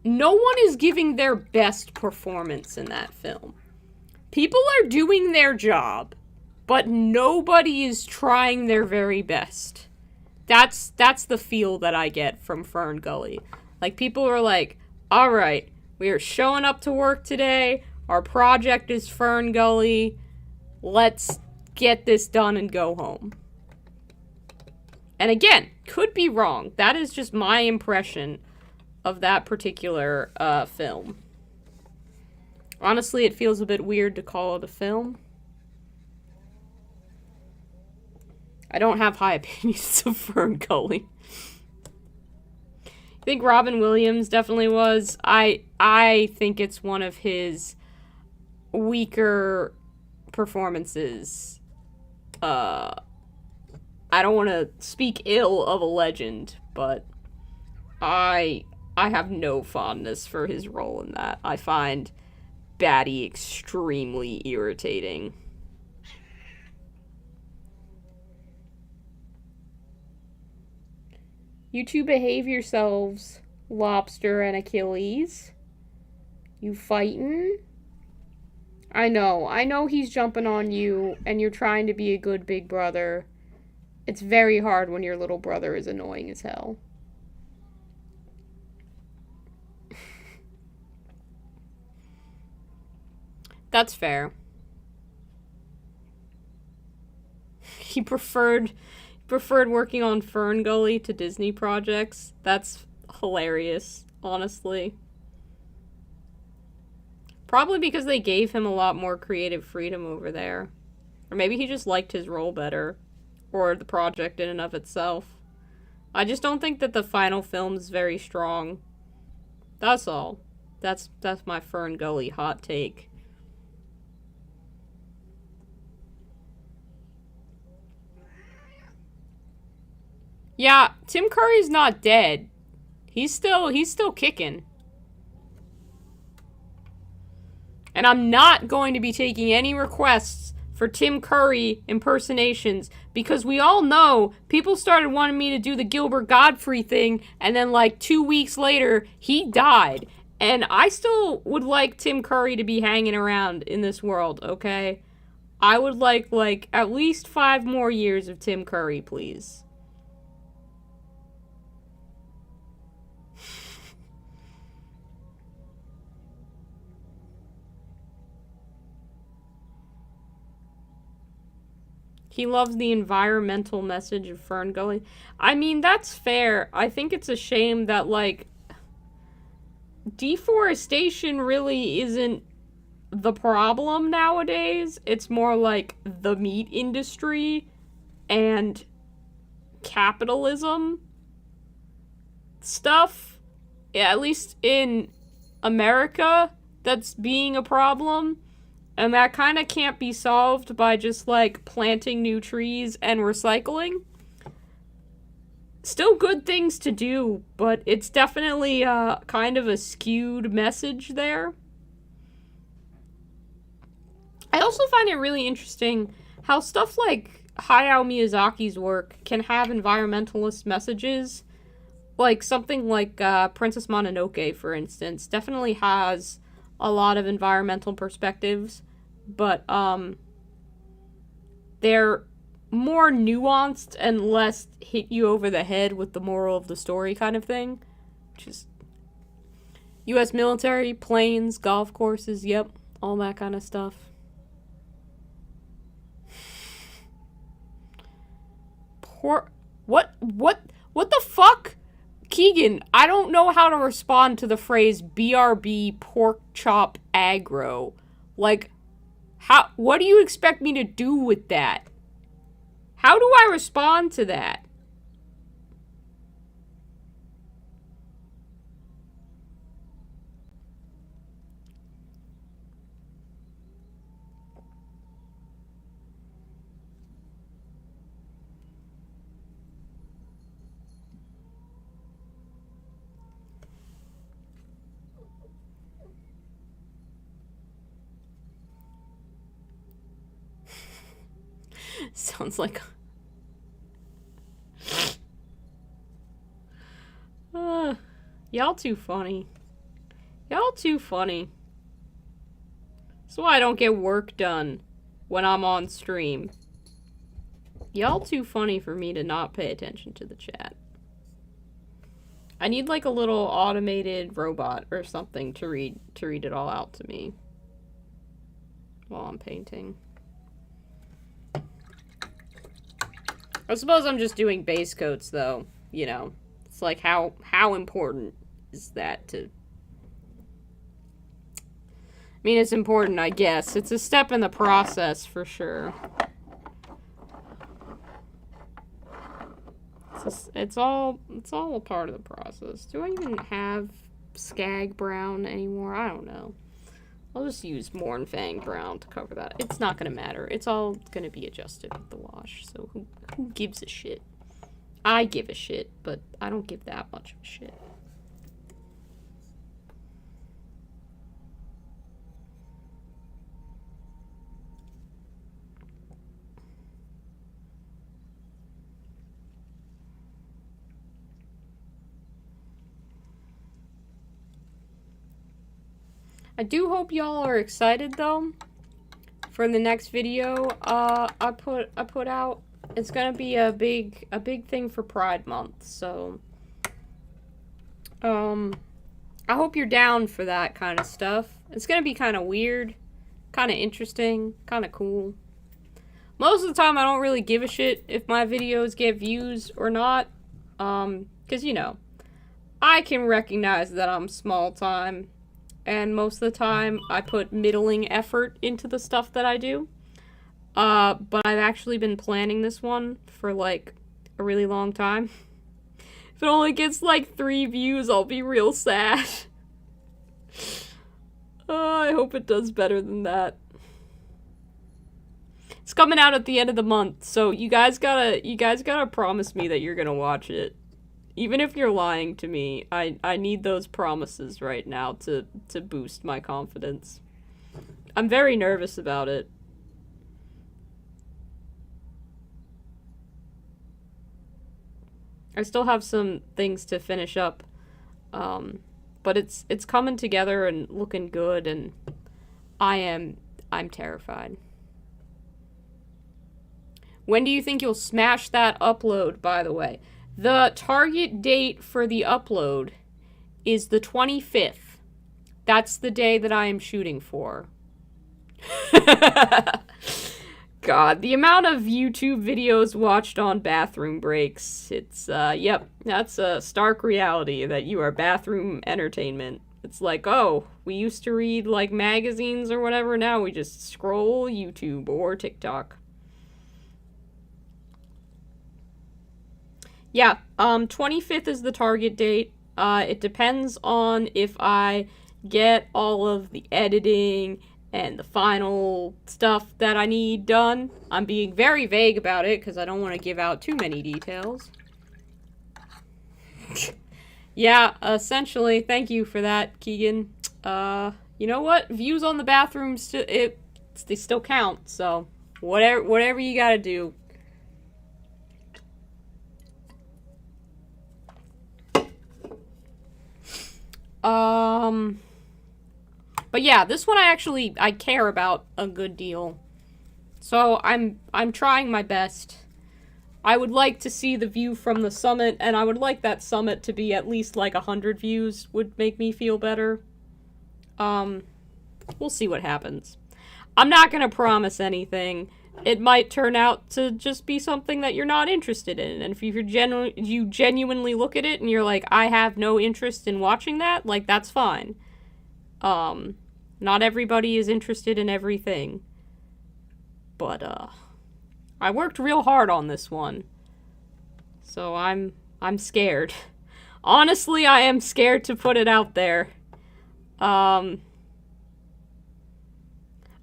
no one is giving their best performance in that film. People are doing their job, but nobody is trying their very best. That's the feel that I get from Fern Gully. Like, people are like, alright, we are showing up to work today, our project is Fern Gully, let's get this done and go home. And again, could be wrong. That is just my impression of that particular film. Honestly, it feels a bit weird to call it a film. I don't have high opinions of Fern Gully. I think Robin Williams definitely was. I think it's one of his weaker performances. I don't want to speak ill of a legend, but I have no fondness for his role in that. I find Batty extremely irritating. You two behave yourselves, Lobster and Achilles. You fightin'? I know he's jumping on you, and you're trying to be a good big brother. It's very hard when your little brother is annoying as hell. That's fair. He preferred working on Fern Gully to Disney projects. That's hilarious, honestly. Probably because they gave him a lot more creative freedom over there. Or maybe he just liked his role better. Or the project in and of itself. I just don't think that the final film's very strong. That's all. That's my Fern Gully hot take. Yeah, Tim Curry's not dead. He's still kicking. And I'm not going to be taking any requests for Tim Curry impersonations because we all know people started wanting me to do the Gilbert Gottfried thing and then like 2 weeks later he died. And I still would like Tim Curry to be hanging around in this world, okay? I would like at least 5 more years of Tim Curry, please. He loves the environmental message of Fern Gully. I mean, that's fair. I think it's a shame that, like, deforestation really isn't the problem nowadays. It's more like the meat industry and capitalism stuff. Yeah, at least in America, that's being a problem. And that kind of can't be solved by just, like, planting new trees and recycling. Still good things to do, but it's definitely kind of a skewed message there. I also find it really interesting how stuff like Hayao Miyazaki's work can have environmentalist messages. Like, something like Princess Mononoke, for instance, definitely has a lot of environmental perspectives, but they're more nuanced and less hit you over the head with the moral of the story kind of thing. Which is U.S. military, planes, golf courses, yep, all that kind of stuff. What the fuck? Keegan, I don't know how to respond to the phrase BRB pork chop aggro. Like, what do you expect me to do with that? How do I respond to that? Sounds like... y'all too funny. Y'all too funny. That's why I don't get work done when I'm on stream. Y'all too funny for me to not pay attention to the chat. I need like a little automated robot or something to read it all out to me while I'm painting. I suppose I'm just doing base coats though, you know. It's like how important is that to... I mean, it's important, I guess. It's a step in the process, for sure. It's all a part of the process. Do I even have Skag Brown anymore? I don't know. I'll just use Mournfang Brown to cover that. It's not gonna matter. It's all gonna be adjusted with the wash, so who gives a shit? I give a shit, but I don't give that much of a shit. I do hope y'all are excited though for the next video I put out. It's gonna be a big thing for Pride Month, so I hope you're down for that kind of stuff. It's gonna be kind of weird kind of interesting, kind of cool. Most of the time, I don't really give a shit if my videos get views or not. Because, you know, I can recognize that I'm small time. And most of the time, I put middling effort into the stuff that I do. But I've actually been planning this one for, like, a really long time. If it only gets, like, 3 views, I'll be real sad. I hope it does better than that. It's coming out at the end of the month, so you guys gotta promise me that you're gonna watch it. Even if you're lying to me, I need those promises right now to boost my confidence. I'm very nervous about it. I still have some things to finish up, but it's coming together and looking good, and I'm terrified. When do you think you'll smash that upload, by the way? The target date for the upload is the 25th. That's the day that I am shooting for. God, the amount of YouTube videos watched on bathroom breaks. It's, yep, that's a stark reality that you are bathroom entertainment. It's like, oh, we used to read, like, magazines or whatever, now we just scroll YouTube or TikTok. Yeah, 25th is the target date. It depends on if I get all of the editing and the final stuff that I need done. I'm being very vague about it because I don't want to give out too many details. Yeah, essentially, thank you for that, Keegan. You know what? Views on the bathroom, they still count, so whatever you gotta do. But yeah, this one I care about a good deal. So I'm trying my best. I would like to see the view from the summit, and I would like that summit to be at least like 100 views would make me feel better. We'll see what happens. I'm not gonna promise anything. It might turn out to just be something that you're not interested in. And if you genuinely look at it and you're like, I have no interest in watching that, like, that's fine. Not everybody is interested in everything. But, I worked real hard on this one. So I'm scared. Honestly, I am scared to put it out there.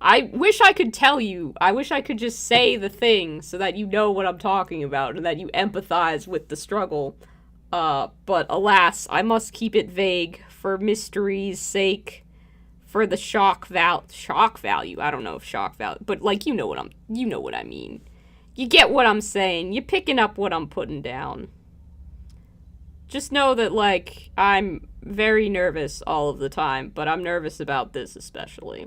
I wish I could tell you. I wish I could just say the thing so that you know what I'm talking about and that you empathize with the struggle. But alas, I must keep it vague for mystery's sake, for the shock value. I don't know if shock value, but like you know what I mean. You get what I'm saying. You're picking up what I'm putting down. Just know that, like, I'm very nervous all of the time, but I'm nervous about this especially.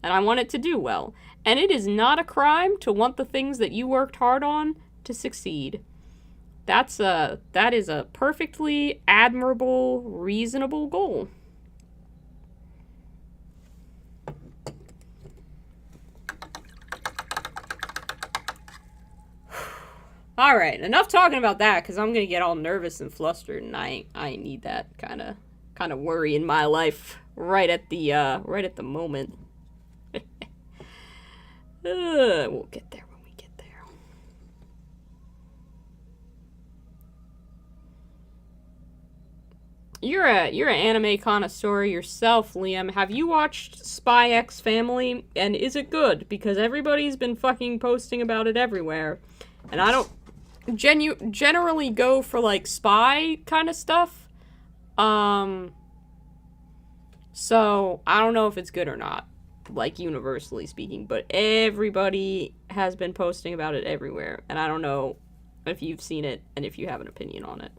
And I want it to do well. And it is not a crime to want the things that you worked hard on to succeed. That is a perfectly admirable, reasonable goal. Alright, enough talking about that, because I'm gonna get all nervous and flustered, and I need that kind of worry in my life right at the moment. We'll get there when we get there. You're an anime connoisseur yourself, Liam. Have you watched Spy X Family? And is it good? Because everybody's been fucking posting about it everywhere. And I don't generally go for, like, spy kind of stuff. So I don't know if it's good or not, like, universally speaking, but everybody has been posting about it everywhere, and I don't know if you've seen it and if you have an opinion on it.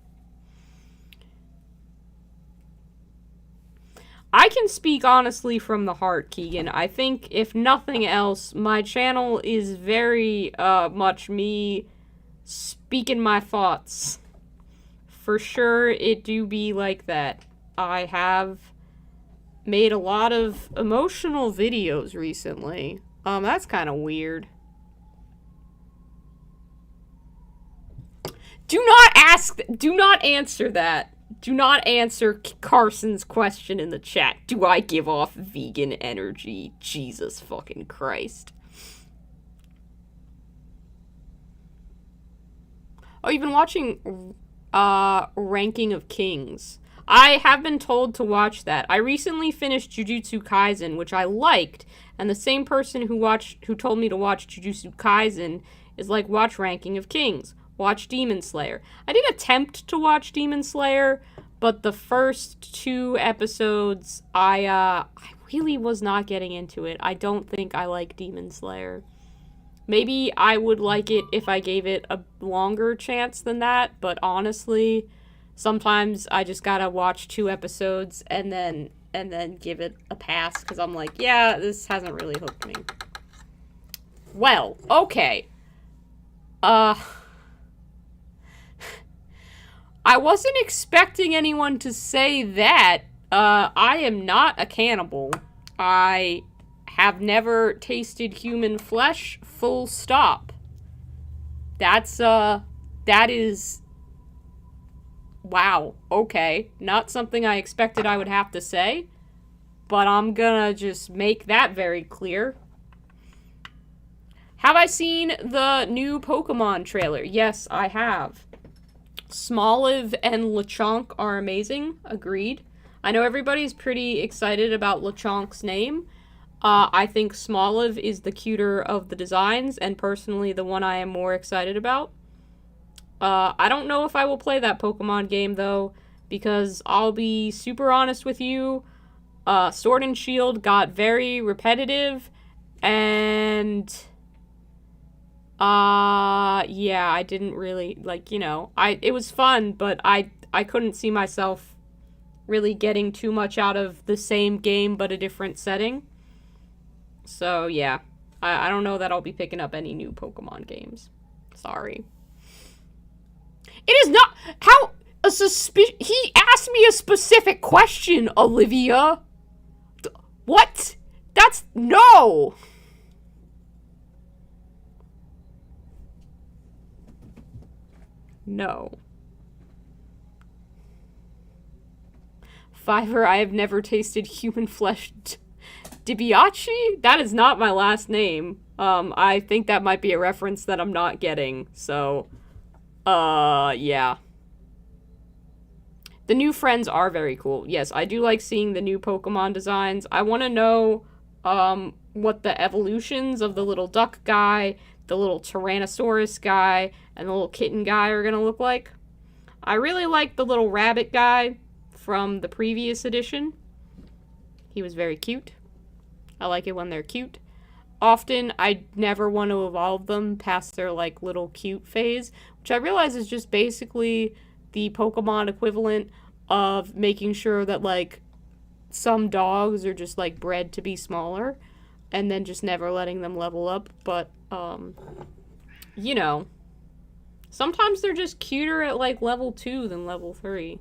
I can speak honestly from the heart, Keegan. I think, if nothing else, my channel is very much me speaking my thoughts. For sure, it do be like that. I have made a lot of emotional videos recently. That's kind of weird. Do not answer that. Do not answer Carson's question in the chat. Do I give off vegan energy? Jesus fucking Christ. Oh, you've been watching Ranking of Kings. I have been told to watch that. I recently finished Jujutsu Kaisen, which I liked, and the same person who told me to watch Jujutsu Kaisen is like, watch Ranking of Kings. Watch Demon Slayer. I did attempt to watch Demon Slayer, but the first 2 episodes, I really was not getting into it. I don't think I like Demon Slayer. Maybe I would like it if I gave it a longer chance than that, but honestly, sometimes I just gotta watch 2 episodes and then give it a pass, because I'm like, yeah, this hasn't really hooked me. Well, okay. I wasn't expecting anyone to say that. I am not a cannibal. I have never tasted human flesh, full stop. That is... Wow, okay. Not something I expected I would have to say, but I'm gonna just make that very clear. Have I seen the new Pokemon trailer? Yes, I have. Smoliv and Lechonk are amazing. Agreed. I know everybody's pretty excited about Lechonk's name. I think Smoliv is the cuter of the designs, and personally the one I am more excited about. I don't know if I will play that Pokemon game, though, because I'll be super honest with you. Sword and Shield got very repetitive, and... yeah, I didn't really, like, you know, it was fun, but I couldn't see myself really getting too much out of the same game, but a different setting. So, yeah, I don't know that I'll be picking up any new Pokemon games. Sorry. It is not, how, he asked me a specific question, Olivia. What? That's, no! No. Fiverr, I have never tasted human flesh. Dibiachi? That is not my last name. I think that might be a reference that I'm not getting, so... yeah. The new friends are very cool. Yes, I do like seeing the new Pokemon designs. I want to know, what the evolutions of the little duck guy, the little Tyrannosaurus guy, and the little kitten guy are gonna look like. I really like the little rabbit guy from the previous edition. He was very cute. I like it when they're cute. Often, I never want to evolve them past their, like, little cute phase, which I realize is just basically the Pokemon equivalent of making sure that, like, some dogs are just, like, bred to be smaller, and then just never letting them level up, but, you know, sometimes they're just cuter at, like, level 2 than level 3.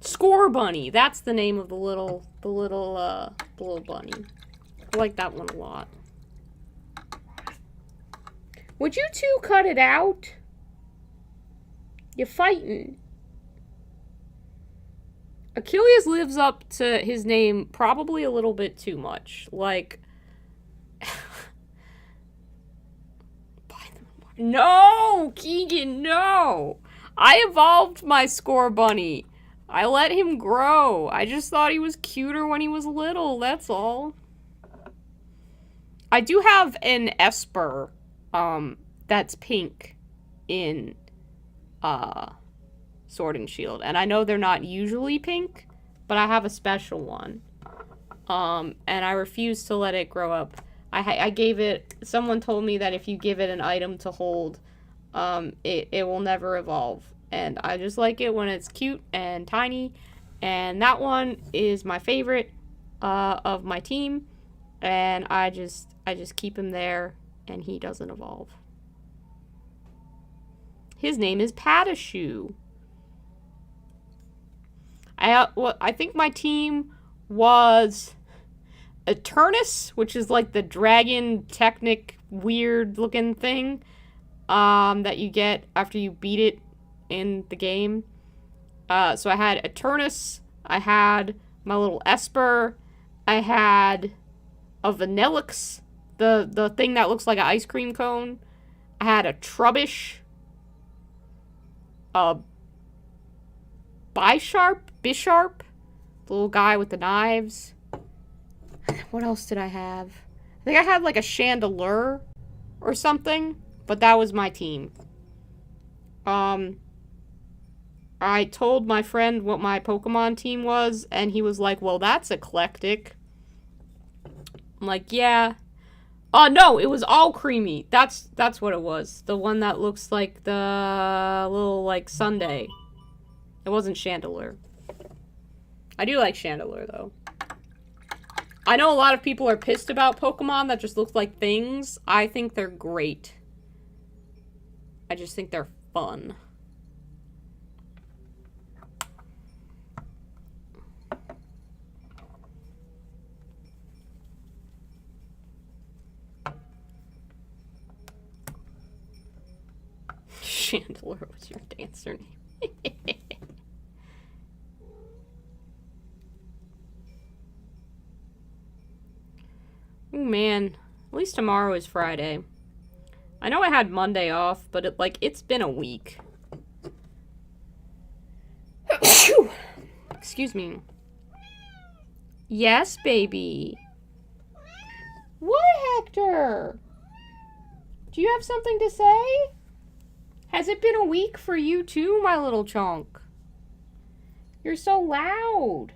Scorbunny, that's the name of the little bunny. I like that one a lot. Would you two cut it out? You're fighting. Achilles lives up to his name probably a little bit too much. Like... No! Keegan, no! I evolved my Scorbunny. I let him grow. I just thought he was cuter when he was little, that's all. I do have an Esper, that's pink in, Sword and Shield. And I know they're not usually pink, but I have a special one. And I refuse to let it grow up. I gave it, someone told me that if you give it an item to hold, it will never evolve. And I just like it when it's cute and tiny. And that one is my favorite of my team. And I just keep him there and he doesn't evolve. His name is Patashu. I think my team was Eternus, which is like the dragon Technic weird looking thing that you get after you beat it in the game. So I had Eternus, I had my little Esper, I had a Vanillix, the thing that looks like an ice cream cone, I had a Trubbish, a Bisharp, the little guy with the knives. What else did I have? I think I had like a Chandelure or something, but that was my team. I told my friend what my Pokemon team was, and he was like, well, that's eclectic. I'm like, yeah. Oh, no, it was all creamy. That's what it was. The one that looks like the little, like, sundae. It wasn't Chandelure. I do like Chandelure, though. I know a lot of people are pissed about Pokemon that just look like things. I think they're great. I just think they're fun. Chandelure was your dancer name. Oh man, at least tomorrow is Friday. I know I had Monday off, but it's been a week. Excuse me. Yes, baby. What, Hector? Do you have something to say? Has it been a week for you too, my little chunk? You're so loud.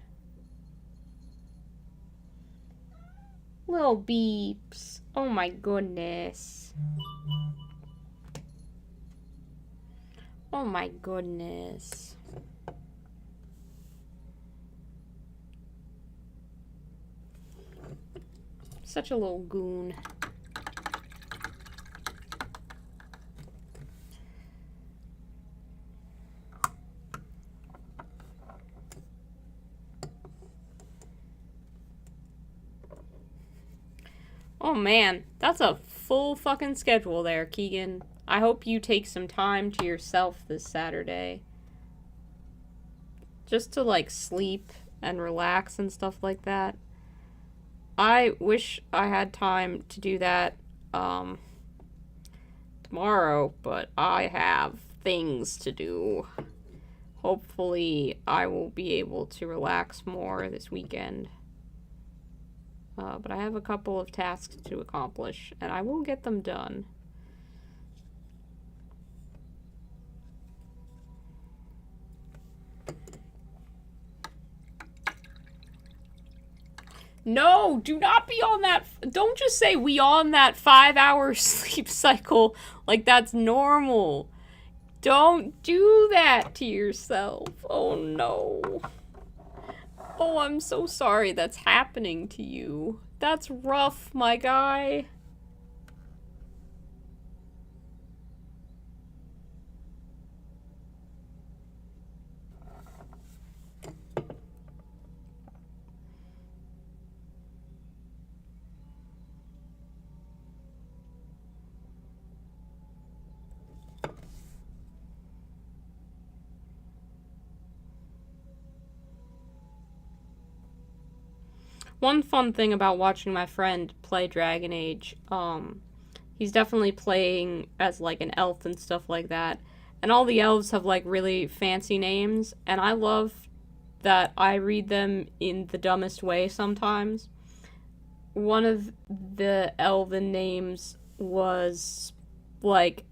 Little beeps. Oh my goodness. Oh my goodness. Such a little goon. Oh man, that's a full fucking schedule there, Keegan. I hope you take some time to yourself this Saturday. Just to, like, sleep and relax and stuff like that. I wish I had time to do that, tomorrow, but I have things to do. Hopefully, I will be able to relax more this weekend. But I have a couple of tasks to accomplish, and I will get them done. No, do not be on that. Don't just say we on that 5-hour sleep cycle like that's normal. Don't do that to yourself. Oh no. Oh, I'm so sorry that's happening to you. That's rough, my guy. One fun thing about watching my friend play Dragon Age, he's definitely playing as, like, an elf and stuff like that. And all the elves have, like, really fancy names, and I love that I read them in the dumbest way sometimes. One of the elven names was, like,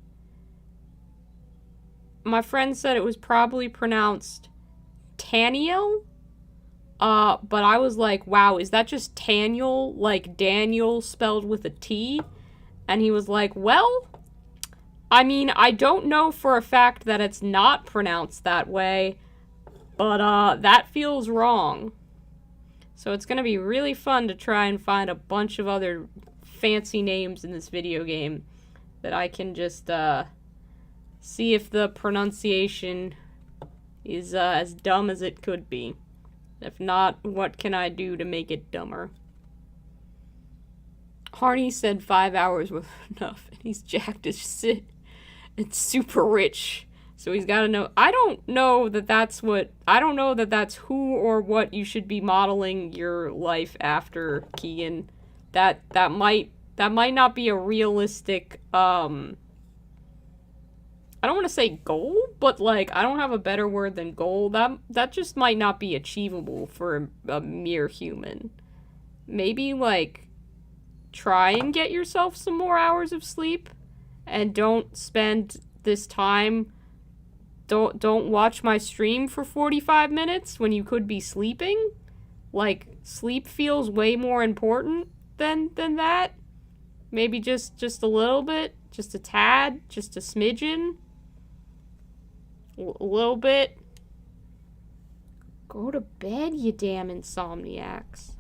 my friend said it was probably pronounced Taniel? But I was like, wow, is that just Taniel, like Daniel spelled with a T? And he was like, well, I mean, I don't know for a fact that it's not pronounced that way, but, that feels wrong. So it's gonna be really fun to try and find a bunch of other fancy names in this video game that I can just see if the pronunciation is as dumb as it could be. If not, what can I do to make it dumber? Harney said 5 hours was enough, and he's jacked as shit. It's super rich, so he's got to know. I don't know that that's who or what you should be modeling your life after, Keegan. That might not be a realistic, I don't want to say goal, but, like, I don't have a better word than goal. That just might not be achievable for a mere human. Maybe, like, try and get yourself some more hours of sleep, and don't spend this time, don't watch my stream for 45 minutes when you could be sleeping. Like, sleep feels way more important than that. Maybe just a little bit, just a tad, just a smidgen. A little bit. Go to bed, you damn insomniacs.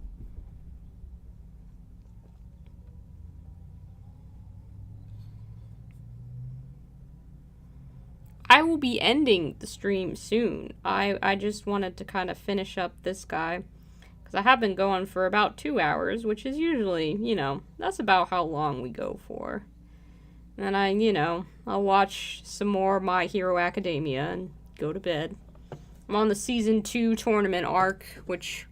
I will be ending the stream soon. I just wanted to kind of finish up this guy, because I have been going for about 2 hours, which is usually, you know, that's about how long we go for. And I'll watch some more My Hero Academia and go to bed. I'm on the Season 2 tournament arc, which,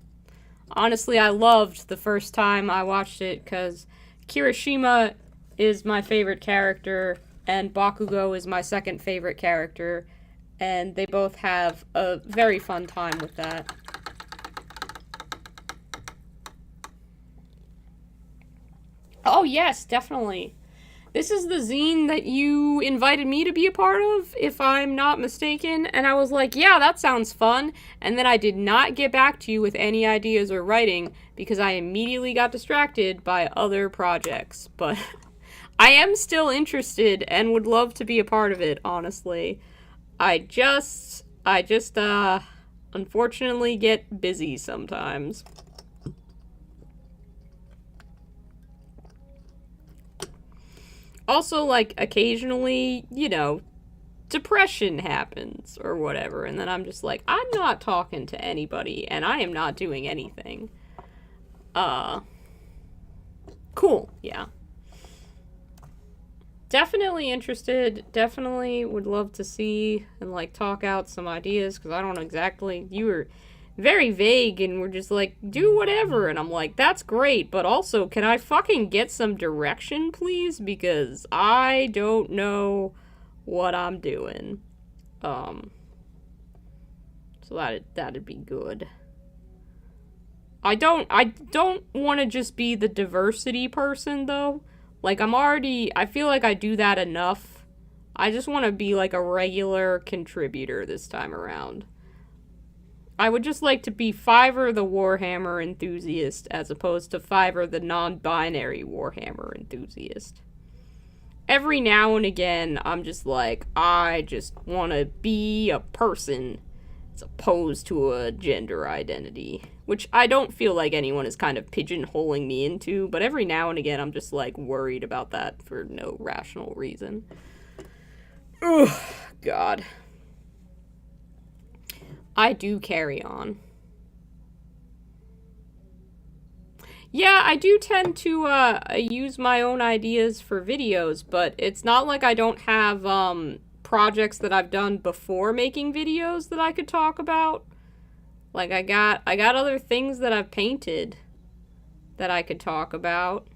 honestly, I loved the first time I watched it, because Kirishima is my favorite character, and Bakugo is my second favorite character, and they both have a very fun time with that. Oh yes, definitely. This is the zine that you invited me to be a part of, if I'm not mistaken, and I was like, yeah, that sounds fun, and then I did not get back to you with any ideas or writing, because I immediately got distracted by other projects, but I am still interested and would love to be a part of it, honestly. I just, unfortunately get busy sometimes. Also, like, occasionally, you know, depression happens or whatever, and then I'm just like, I'm not talking to anybody, and I am not doing anything. Cool, yeah. Definitely interested, definitely would love to see and, like, talk out some ideas, because I don't know exactly, you were very vague and were just like, do whatever, and I'm like, that's great, but also, can I fucking get some direction, please, because I don't know what I'm doing. So that'd be good. I don't want to just be the diversity person, though. Like, I feel like I do that enough. I just want to be, like, a regular contributor this time around. I would just like to be Fiverr the Warhammer enthusiast, as opposed to Fiverr the non-binary Warhammer enthusiast. Every now and again, I'm just like, I just want to be a person, as opposed to a gender identity. Which I don't feel like anyone is kind of pigeonholing me into, but every now and again I'm just, like, worried about that for no rational reason. Ugh, God. I do carry on. Yeah, I do tend to, use my own ideas for videos, but it's not like I don't have, projects that I've done before making videos that I could talk about. Like, I got other things that I've painted that I could talk about.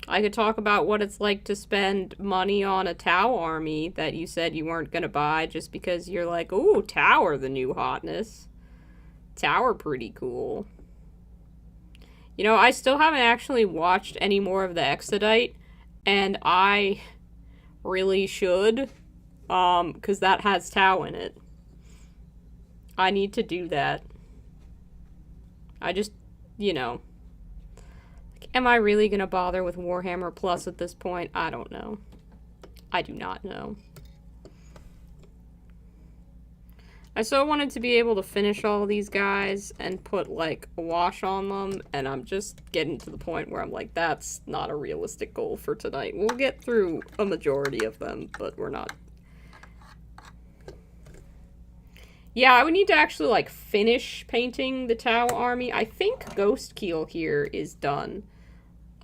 I could talk about what it's like to spend money on a Tau army that you said you weren't gonna buy just because you're like, ooh, Tau are the new hotness. Tau are pretty cool. You know, I still haven't actually watched any more of the Exodite, and I really should, because that has Tau in it. I need to do that. I just, you know. Am I really gonna bother with Warhammer Plus at this point? I don't know. I do not know. I so wanted to be able to finish all these guys and put, like, a wash on them, and I'm just getting to the point where I'm like, that's not a realistic goal for tonight. We'll get through a majority of them, but we're not. Yeah, I would need to actually, like, finish painting the Tau army. I think Ghostkeel here is done.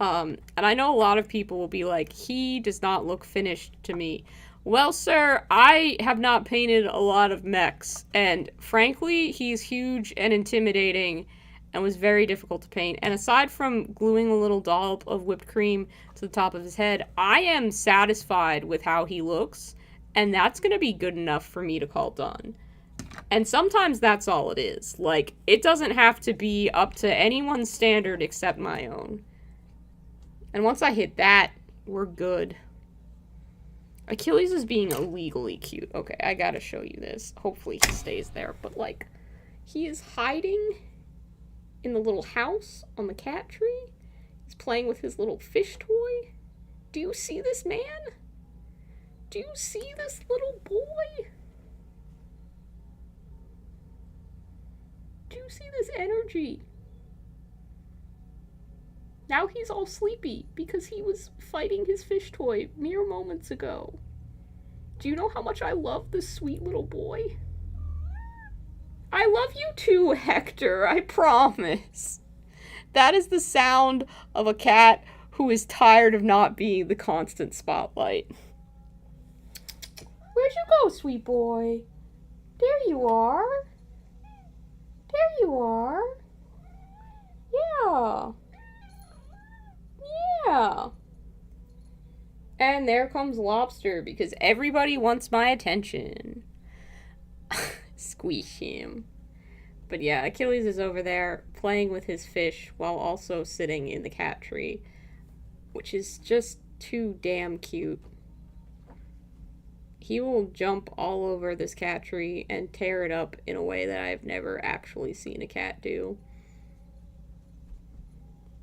And I know a lot of people will be like, he does not look finished to me. Well, sir, I have not painted a lot of mechs, and frankly, he's huge and intimidating and was very difficult to paint. And aside from gluing a little dollop of whipped cream to the top of his head, I am satisfied with how he looks, and that's going to be good enough for me to call done. And sometimes that's all it is. Like, it doesn't have to be up to anyone's standard except my own. And once I hit that, we're good. Achilles is being illegally cute. Okay, I gotta show you this. Hopefully he stays there. But, like, he is hiding in the little house on the cat tree. He's playing with his little fish toy. Do you see this man? Do you see this little boy? Do you see this energy? Now he's all sleepy because he was fighting his fish toy mere moments ago. Do you know how much I love this sweet little boy? I love you too, Hector, I promise. That is the sound of a cat who is tired of not being the constant spotlight. Where'd you go, sweet boy? There you are. There you are. Yeah. Yeah. And there comes Lobster, because everybody wants my attention. Squeeze him. But yeah, Achilles is over there playing with his fish while also sitting in the cat tree, which is just too damn cute. He will jump all over this cat tree and tear it up in a way that I've never actually seen a cat do.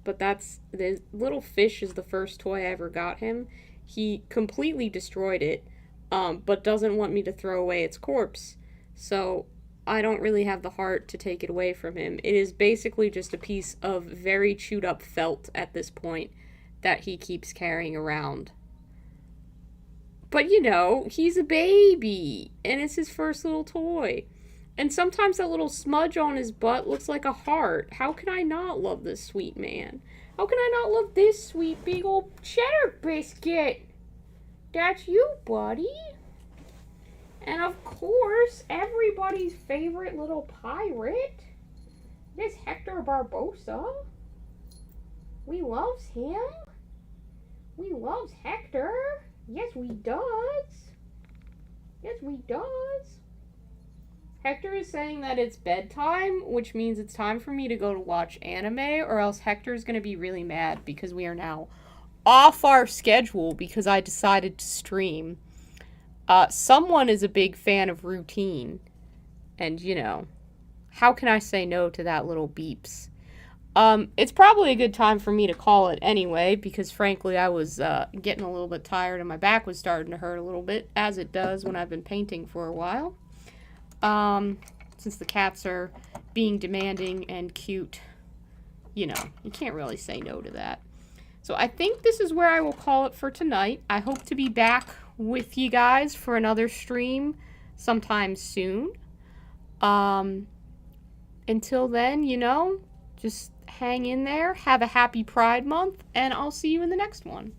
But that's, the little fish is the first toy I ever got him. He completely destroyed it, but doesn't want me to throw away its corpse. So I don't really have the heart to take it away from him. It is basically just a piece of very chewed up felt at this point that he keeps carrying around. But you know, he's a baby, and it's his first little toy. And sometimes that little smudge on his butt looks like a heart. How can I not love this sweet man? How can I not love this sweet big old cheddar biscuit? That's you, buddy. And of course, everybody's favorite little pirate, this Hector Barbossa. We loves him. We loves Hector. Yes, we does. Yes, we does. Hector is saying that it's bedtime, which means it's time for me to go to watch anime, or else Hector is going to be really mad because we are now off our schedule because I decided to stream. Someone is a big fan of routine, and you know, how can I say no to that little beeps? It's probably a good time for me to call it anyway, because frankly I was getting a little bit tired and my back was starting to hurt a little bit, as it does when I've been painting for a while. Since the cats are being demanding and cute, you know, you can't really say no to that. So I think this is where I will call it for tonight. I hope to be back with you guys for another stream sometime soon. Until then, you know, just hang in there, have a happy Pride Month, and I'll see you in the next one.